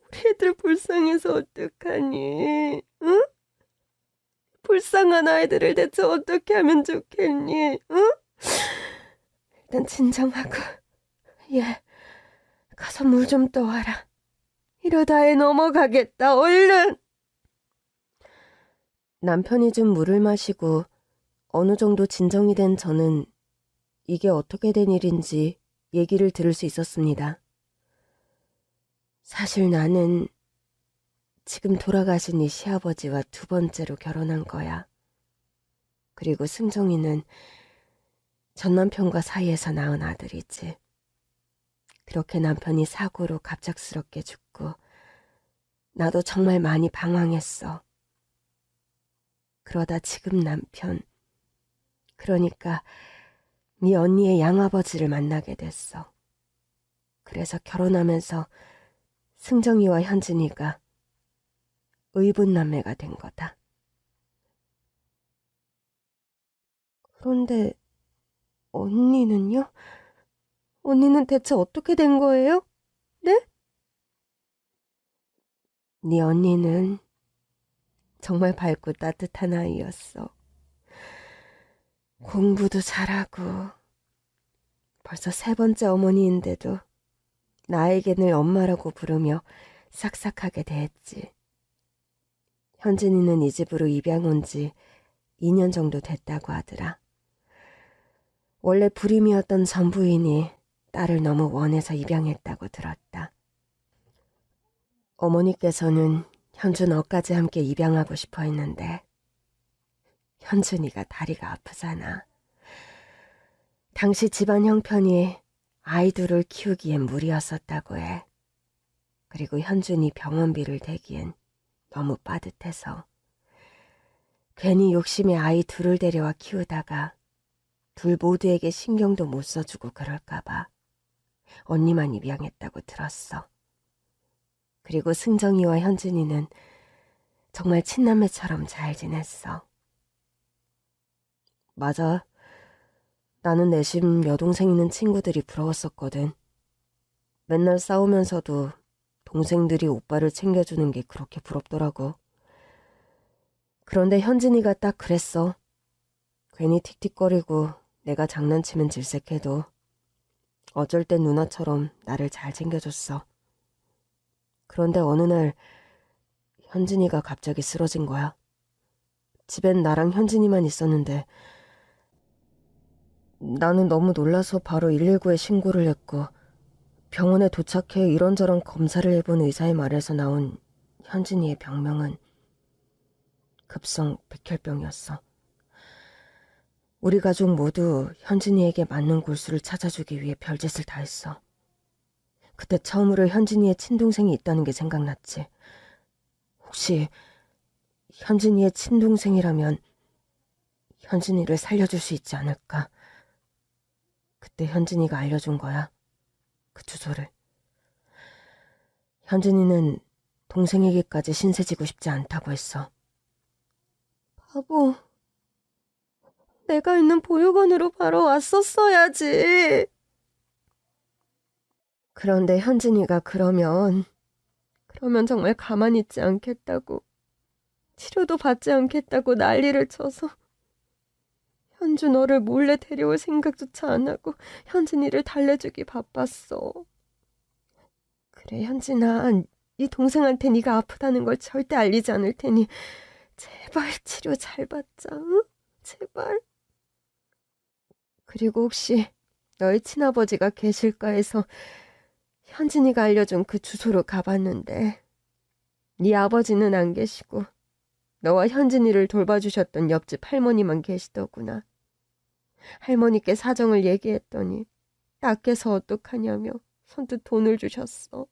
A: 우리 애들 불쌍해서 어떡하니? 응? 불쌍한 아이들을 대체 어떻게 하면 좋겠니? 응? 일단 진정하고. 얘, 가서 물 좀 떠와라. 이러다 애 넘어가겠다. 얼른! 남편이 준 물을 마시고 어느 정도 진정이 된 저는 이게 어떻게 된 일인지 얘기를 들을 수 있었습니다. 사실 나는 지금 돌아가신 이 시아버지와 두 번째로 결혼한 거야. 그리고 승정이는 전 남편과 사이에서 낳은 아들이지. 그렇게 남편이 사고로 갑작스럽게 죽고 나도 정말 많이 방황했어. 그러다 지금 남편, 그러니까 네 언니의 양아버지를 만나게 됐어. 그래서 결혼하면서 승정이와 현진이가 의붓남매가 된 거다. 그런데 언니는요? 언니는 대체 어떻게 된 거예요? 네? 네 언니는 정말 밝고 따뜻한 아이였어. 공부도 잘하고 벌써 3번째 어머니인데도 나에게 늘 엄마라고 부르며 싹싹하게 대했지. 현진이는 이 집으로 입양 온 지 2년 정도 됐다고 하더라. 원래 불임이었던 전 부인이 딸을 너무 원해서 입양했다고 들었다. 어머니께서는 현준 너까지 함께 입양하고 싶어 했는데 현준이가 다리가 아프잖아. 당시 집안 형편이 아이 둘을 키우기엔 무리였었다고 해. 그리고 현준이 병원비를 대기엔 너무 빠듯해서 괜히 욕심에 아이 둘을 데려와 키우다가 둘 모두에게 신경도 못 써주고 그럴까봐 언니만 입양했다고 들었어. 그리고 승정이와 현준이는 정말 친남매처럼 잘 지냈어. 맞아. 나는 내심 여동생 있는 친구들이 부러웠었거든. 맨날 싸우면서도 동생들이 오빠를 챙겨주는 게 그렇게 부럽더라고. 그런데 현진이가 딱 그랬어. 괜히 틱틱거리고 내가 장난치면 질색해도 어쩔 땐 누나처럼 나를 잘 챙겨줬어. 그런데 어느 날 현진이가 갑자기 쓰러진 거야. 집엔 나랑 현진이만 있었는데 나는 너무 놀라서 바로 119에 신고를 했고 병원에 도착해 이런저런 검사를 해본 의사의 말에서 나온 현진이의 병명은 급성 백혈병이었어. 우리 가족 모두 현진이에게 맞는 골수를 찾아주기 위해 별짓을 다 했어. 그때 처음으로 현진이의 친동생이 있다는 게 생각났지. 혹시 현진이의 친동생이라면 현진이를 살려줄 수 있지 않을까? 그때 현진이가 알려준 거야. 그 주소를. 현진이는 동생에게까지 신세지고 싶지 않다고 했어. 바보, 내가 있는 보육원으로 바로 왔었어야지. 그런데 현진이가 그러면 정말 가만히 있지 않겠다고, 치료도 받지 않겠다고 난리를 쳐서 현주 너를 몰래 데려올 생각조차 안 하고 현진이를 달래주기 바빴어. 그래 현진아, 네 동생한테 네가 아프다는 걸 절대 알리지 않을 테니 제발 치료 잘 받자, 응? 제발. 그리고 혹시 너희 친아버지가 계실까 해서 현진이가 알려준 그 주소로 가봤는데 네 아버지는 안 계시고 너와 현진이를 돌봐주셨던 옆집 할머니만 계시더구나. 할머니께 사정을 얘기했더니 닦여서 어떡하냐며 선뜻 돈을 주셨어.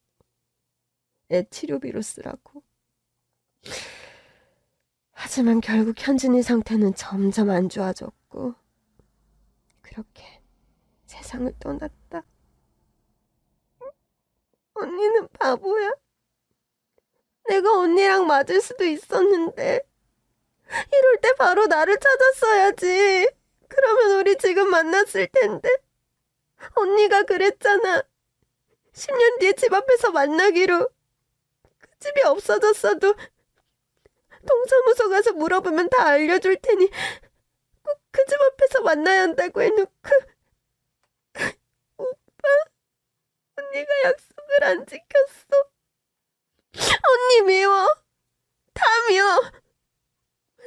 A: 애 치료비로 쓰라고. 하지만 결국 현진이 상태는 점점 안 좋아졌고 그렇게 세상을 떠났다. 언니는 바보야. 내가 언니랑 맞을 수도 있었는데 이럴 때 바로 나를 찾았어야지. 그러면 우리 지금 만났을 텐데. 언니가 그랬잖아. 10년 뒤에 집 앞에서 만나기로. 그 집이 없어졌어도 동사무소 가서 물어보면 다 알려줄 테니 꼭 그 집 앞에서 만나야 한다고 해놓고 오빠, 언니가 약속을 안 지켰어. 언니 미워. 다 미워.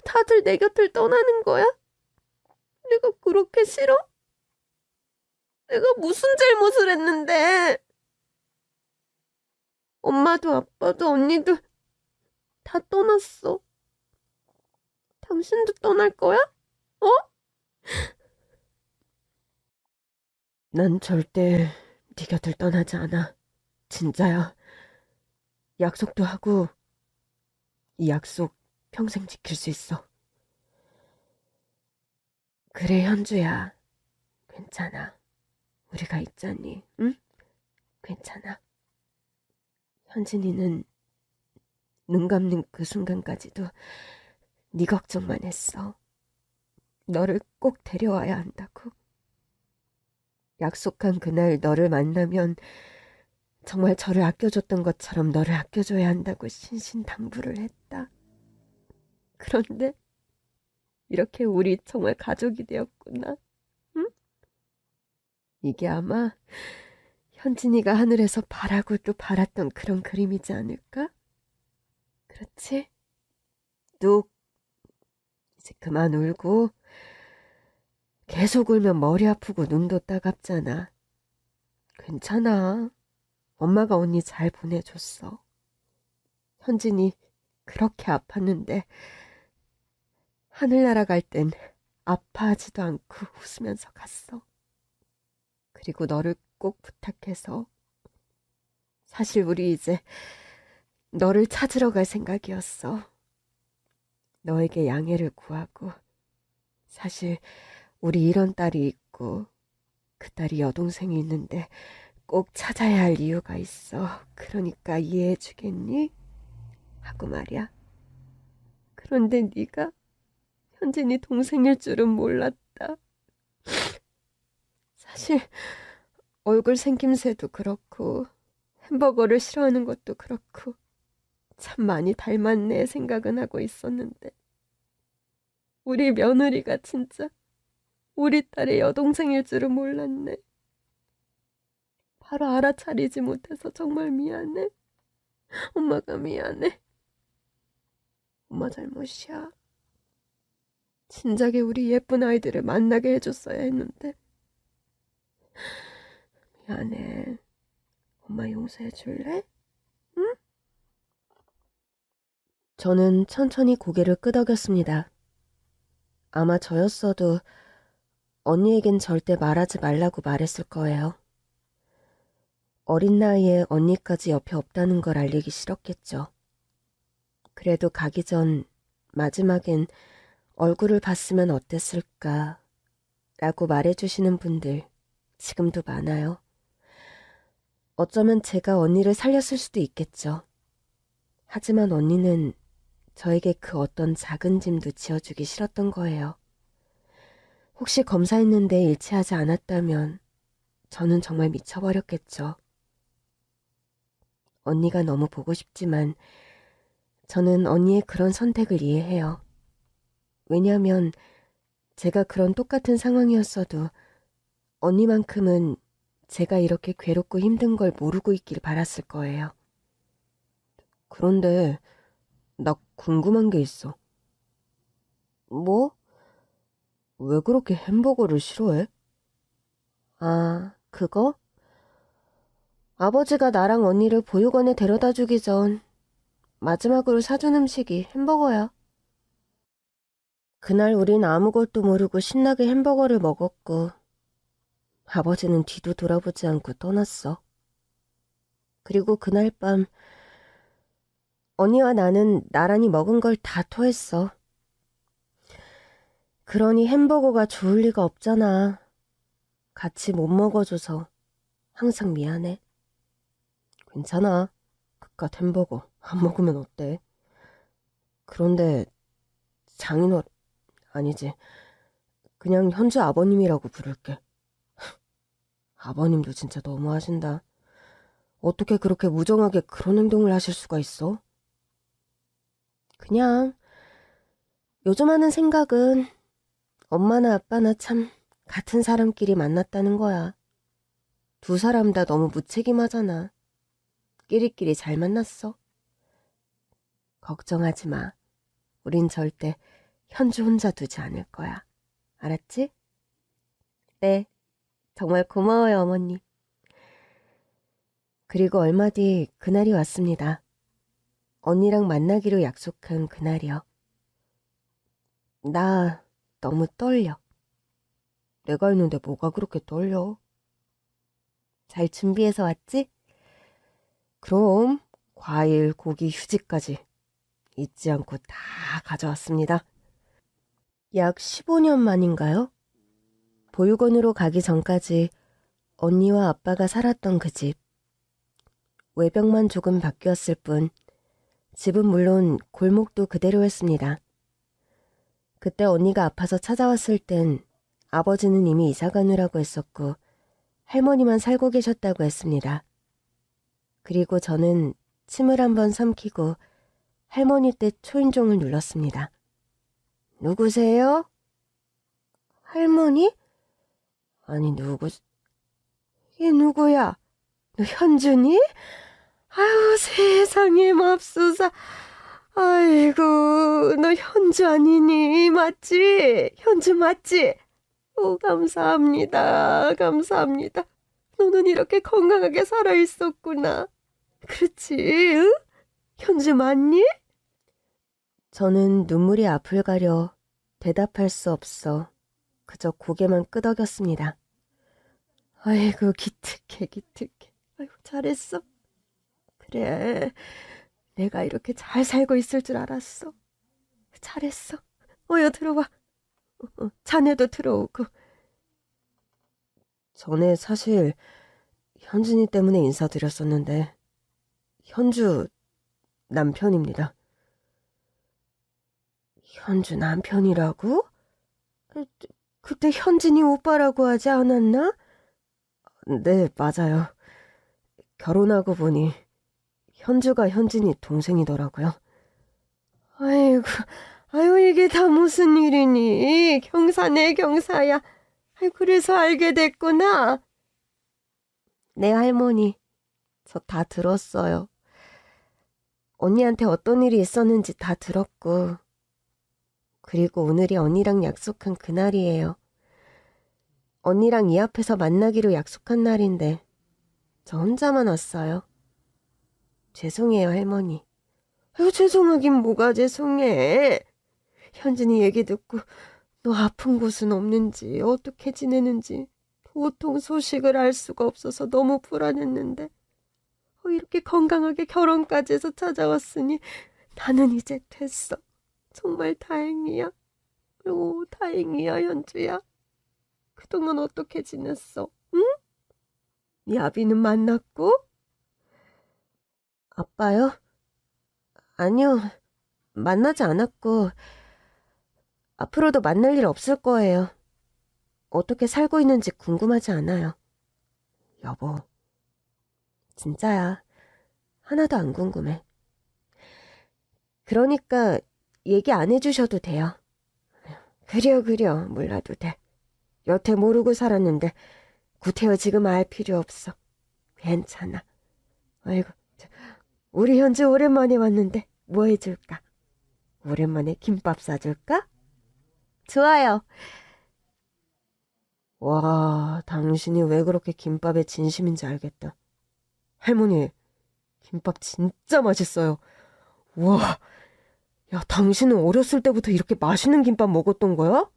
A: 다들 내 곁을 떠나는 거야? 내가 그렇게 싫어? 내가 무슨 잘못을 했는데? 엄마도 아빠도 언니도 다 떠났어. 당신도 떠날 거야? 어? 난 절대 네 곁을 떠나지 않아. 진짜야. 약속도 하고 이 약속 평생 지킬 수 있어. 그래 현주야. 괜찮아. 우리가 있잖니. 응? 괜찮아. 현진이는 눈 감는 그 순간까지도 네 걱정만 했어. 너를 꼭 데려와야 한다고. 약속한 그날 너를 만나면 정말 저를 아껴줬던 것처럼 너를 아껴줘야 한다고 신신당부를 했다. 그런데 이렇게 우리 정말 가족이 되었구나. 응? 이게 아마 현진이가 하늘에서 바라고 또 바랐던 그런 그림이지 않을까? 그렇지? 뚝. 이제 그만 울고. 계속 울면 머리 아프고 눈도 따갑잖아. 괜찮아. 엄마가 언니 잘 보내줬어. 현진이 그렇게 아팠는데 하늘나라 갈 땐 아파하지도 않고 웃으면서 갔어. 그리고 너를 꼭 부탁해서 사실 우리 이제 너를 찾으러 갈 생각이었어. 너에게 양해를 구하고 사실 우리 이런 딸이 있고 그 딸이 여동생이 있는데 꼭 찾아야 할 이유가 있어. 그러니까 이해해 주겠니? 하고 말이야. 그런데 네가 현진이 동생일 줄은 몰랐다. 사실 얼굴 생김새도 그렇고 햄버거를 싫어하는 것도 그렇고 참 많이 닮았네 생각은 하고 있었는데 우리 며느리가 진짜 우리 딸의 여동생일 줄은 몰랐네. 바로 알아차리지 못해서 정말 미안해. 엄마가 미안해. 엄마 잘못이야. 진작에 우리 예쁜 아이들을 만나게 해줬어야 했는데. 미안해. 엄마 용서해 줄래? 응? 저는 천천히 고개를 끄덕였습니다. 아마 저였어도 언니에겐 절대 말하지 말라고 말했을 거예요. 어린 나이에 언니까지 옆에 없다는 걸 알리기 싫었겠죠. 그래도 가기 전 마지막엔 얼굴을 봤으면 어땠을까 라고 말해주시는 분들 지금도 많아요. 어쩌면 제가 언니를 살렸을 수도 있겠죠. 하지만 언니는 저에게 그 어떤 작은 짐도 지어주기 싫었던 거예요. 혹시 검사했는데 일치하지 않았다면 저는 정말 미쳐버렸겠죠. 언니가 너무 보고 싶지만 저는 언니의 그런 선택을 이해해요. 왜냐하면 제가 그런 똑같은 상황이었어도 언니만큼은 제가 이렇게 괴롭고 힘든 걸 모르고 있길 바랐을 거예요. 그런데 나 궁금한 게 있어. 뭐? 왜 그렇게 햄버거를 싫어해? 아, 그거? 아버지가 나랑 언니를 보육원에 데려다 주기 전 마지막으로 사준 음식이 햄버거야. 그날 우린 아무것도 모르고 신나게 햄버거를 먹었고 아버지는 뒤도 돌아보지 않고 떠났어. 그리고 그날 밤 언니와 나는 나란히 먹은 걸 다 토했어. 그러니 햄버거가 좋을 리가 없잖아. 같이 못 먹어줘서 항상 미안해. 괜찮아. 그깟 햄버거 안 먹으면 어때? 그런데 장인어른 아니지. 그냥 현주 아버님이라고 부를게. 아버님도 진짜 너무하신다. 어떻게 그렇게 무정하게 그런 행동을 하실 수가 있어? 그냥 요즘 하는 생각은 엄마나 아빠나 참 같은 사람끼리 만났다는 거야. 두 사람 다 너무 무책임하잖아. 끼리끼리 잘 만났어. 걱정하지 마. 우린 절대 현주 혼자 두지 않을 거야. 알았지? 네, 정말 고마워요, 어머니. 그리고 얼마 뒤 그날이 왔습니다. 언니랑 만나기로 약속한 그날이요. 나 너무 떨려. 내가 있는데 뭐가 그렇게 떨려? 잘 준비해서 왔지? 그럼 과일, 고기, 휴지까지 잊지 않고 다 가져왔습니다. 약 15년 만인가요? 보육원으로 가기 전까지 언니와 아빠가 살았던 그 집. 외벽만 조금 바뀌었을 뿐 집은 물론 골목도 그대로였습니다. 그때 언니가 아파서 찾아왔을 땐 아버지는 이미 이사 가느라고 했었고 할머니만 살고 계셨다고 했습니다. 그리고 저는 침을 한번 삼키고 할머니 댁 초인종을 눌렀습니다. 누구세요? 할머니? 아니 이게 누구야? 너 현준이? 아유 세상에 맙소사. 아이고 너 현주 아니니? 맞지? 현주 맞지? 오 감사합니다. 감사합니다. 너는 이렇게 건강하게 살아있었구나. 그렇지? 응? 현주 맞니? 저는 눈물이 앞을 가려 대답할 수 없어 그저 고개만 끄덕였습니다. 아이고 기특해 기특해. 아이고 잘했어. 그래 내가 이렇게 잘 살고 있을 줄 알았어. 잘했어. 어여 들어와. 자네도 들어오고. 전에 사실 현진이 때문에 인사드렸었는데 현주 남편입니다. 현주 남편이라고? 그때 현진이 오빠라고 하지 않았나? 네, 맞아요. 결혼하고 보니 현주가 현진이 동생이더라고요. 아이고, 아유 이게 다 무슨 일이니? 경사네 경사야. 아이 그래서 알게 됐구나. 네, 할머니. 저 다 들었어요. 언니한테 어떤 일이 있었는지 다 들었고 그리고 오늘이 언니랑 약속한 그날이에요. 언니랑 이 앞에서 만나기로 약속한 날인데 저 혼자만 왔어요. 죄송해요, 할머니. 아유, 죄송하긴 뭐가 죄송해. 현진이 얘기 듣고 너 아픈 곳은 없는지 어떻게 지내는지 도통 소식을 알 수가 없어서 너무 불안했는데 이렇게 건강하게 결혼까지 해서 찾아왔으니 나는 이제 됐어. 정말 다행이야. 오, 다행이야, 현주야. 그동안 어떻게 지냈어? 응? 야비는 만났고? 아빠요? 아니요, 만나지 않았고 앞으로도 만날 일 없을 거예요. 어떻게 살고 있는지 궁금하지 않아요. 여보, 진짜야. 하나도 안 궁금해. 그러니까 얘기 안 해주셔도 돼요. 그려, 몰라도 돼. 여태 모르고 살았는데 구태여 지금 알 필요 없어. 괜찮아. 아이고, 우리 현주 오랜만에 왔는데 뭐 해줄까? 오랜만에 김밥 싸줄까? 좋아요. 와, 당신이 왜 그렇게 김밥에 진심인지 알겠다. 할머니, 김밥 진짜 맛있어요. 와, 야, 당신은 어렸을 때부터 이렇게 맛있는 김밥 먹었던 거야?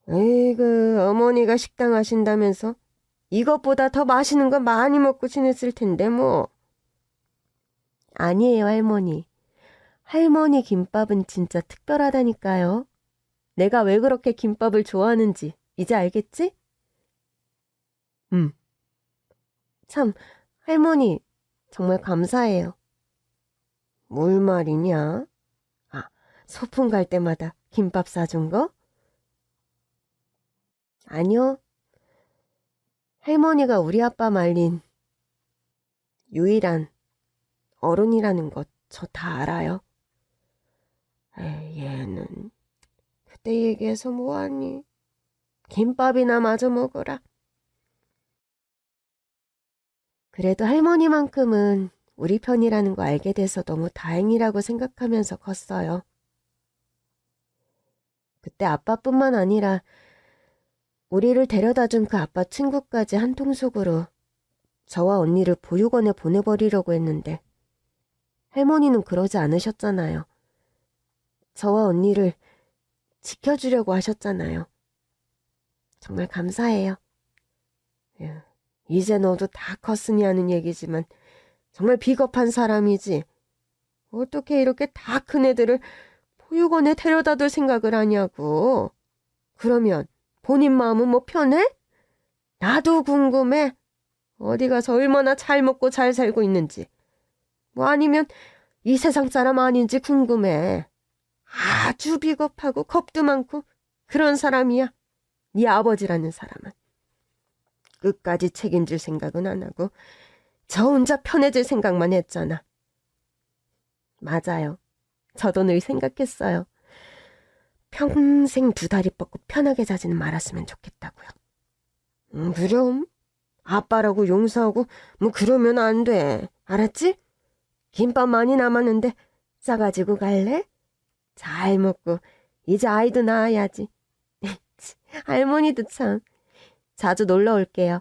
A: 에이그, 어머니가 식당 하신다면서 이것보다 더 맛있는 거 많이 먹고 지냈을 텐데 뭐. 아니에요, 할머니. 할머니 김밥은 진짜 특별하다니까요. 내가 왜 그렇게 김밥을 좋아하는지 이제 알겠지? 참, 할머니 정말 감사해요. 뭘 말이냐? 아, 소풍 갈 때마다 김밥 싸준 거? 아니요. 할머니가 우리 아빠 말린 유일한 어른이라는 것 저 다 알아요. 에이, 얘는 그때 얘기해서 뭐하니? 김밥이나 마저 먹어라. 그래도 할머니만큼은 우리 편이라는 거 알게 돼서 너무 다행이라고 생각하면서 컸어요. 그때 아빠뿐만 아니라 우리를 데려다준 그 아빠 친구까지 한 통속으로 저와 언니를 보육원에 보내버리려고 했는데 할머니는 그러지 않으셨잖아요. 저와 언니를 지켜주려고 하셨잖아요. 정말 감사해요. 이제 너도 다 컸으니 하는 얘기지만 정말 비겁한 사람이지. 어떻게 이렇게 다 큰 애들을 보육원에 데려다둘 생각을 하냐고. 그러면 본인 마음은 뭐 편해? 나도 궁금해. 어디 가서 얼마나 잘 먹고 잘 살고 있는지. 뭐 아니면 이 세상 사람 아닌지 궁금해. 아주 비겁하고 겁도 많고 그런 사람이야. 네 아버지라는 사람은. 끝까지 책임질 생각은 안 하고 저 혼자 편해질 생각만 했잖아. 맞아요. 저도 늘 생각했어요. 평생 두 다리 뻗고 편하게 자지는 말았으면 좋겠다고요. 그럼 아빠라고 용서하고 뭐 그러면 안 돼. 알았지? 김밥 많이 남았는데 싸가지고 갈래? 잘 먹고 이제 아이도 낳아야지. 할머니도 참. 자주 놀러 올게요.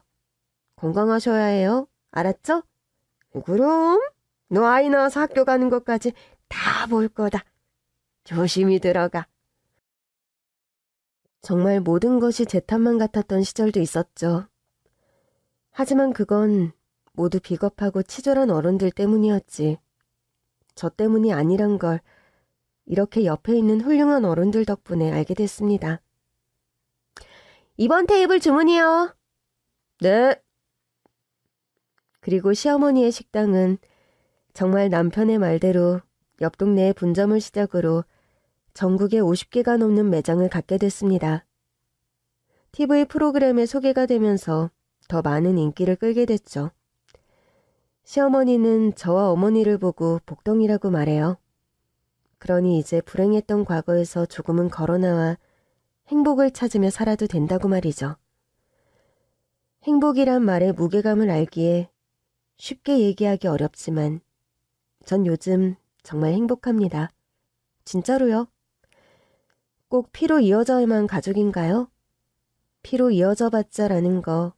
A: 건강하셔야 해요. 알았죠? 그럼 너 아이 낳아서 학교 가는 것까지 다 볼 거다. 조심히 들어가. 정말 모든 것이 제 탓만 같았던 시절도 있었죠. 하지만 그건 모두 비겁하고 치졸한 어른들 때문이었지. 저 때문이 아니란 걸 이렇게 옆에 있는 훌륭한 어른들 덕분에 알게 됐습니다. 이번 테이블 주문이요. 네. 그리고 시어머니의 식당은 정말 남편의 말대로 옆 동네의 분점을 시작으로 전국에 50개가 넘는 매장을 갖게 됐습니다. TV 프로그램에 소개가 되면서 더 많은 인기를 끌게 됐죠. 시어머니는 저와 어머니를 보고 복덩이라고 말해요. 그러니 이제 불행했던 과거에서 조금은 걸어나와 행복을 찾으며 살아도 된다고 말이죠. 행복이란 말의 무게감을 알기에 쉽게 얘기하기 어렵지만 전 요즘 정말 행복합니다. 진짜로요. 꼭 피로 이어져야만 가족인가요? 피로 이어져 봤자라는 거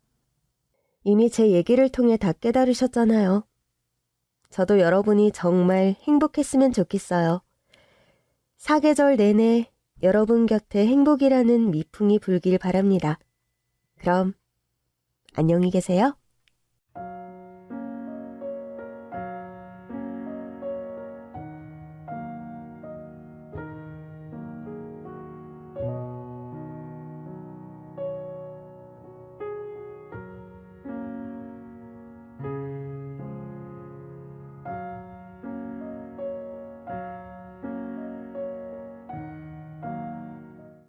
A: 이미 제 얘기를 통해 다 깨달으셨잖아요. 저도 여러분이 정말 행복했으면 좋겠어요. 사계절 내내 여러분 곁에 행복이라는 미풍이 불길 바랍니다. 그럼 안녕히 계세요.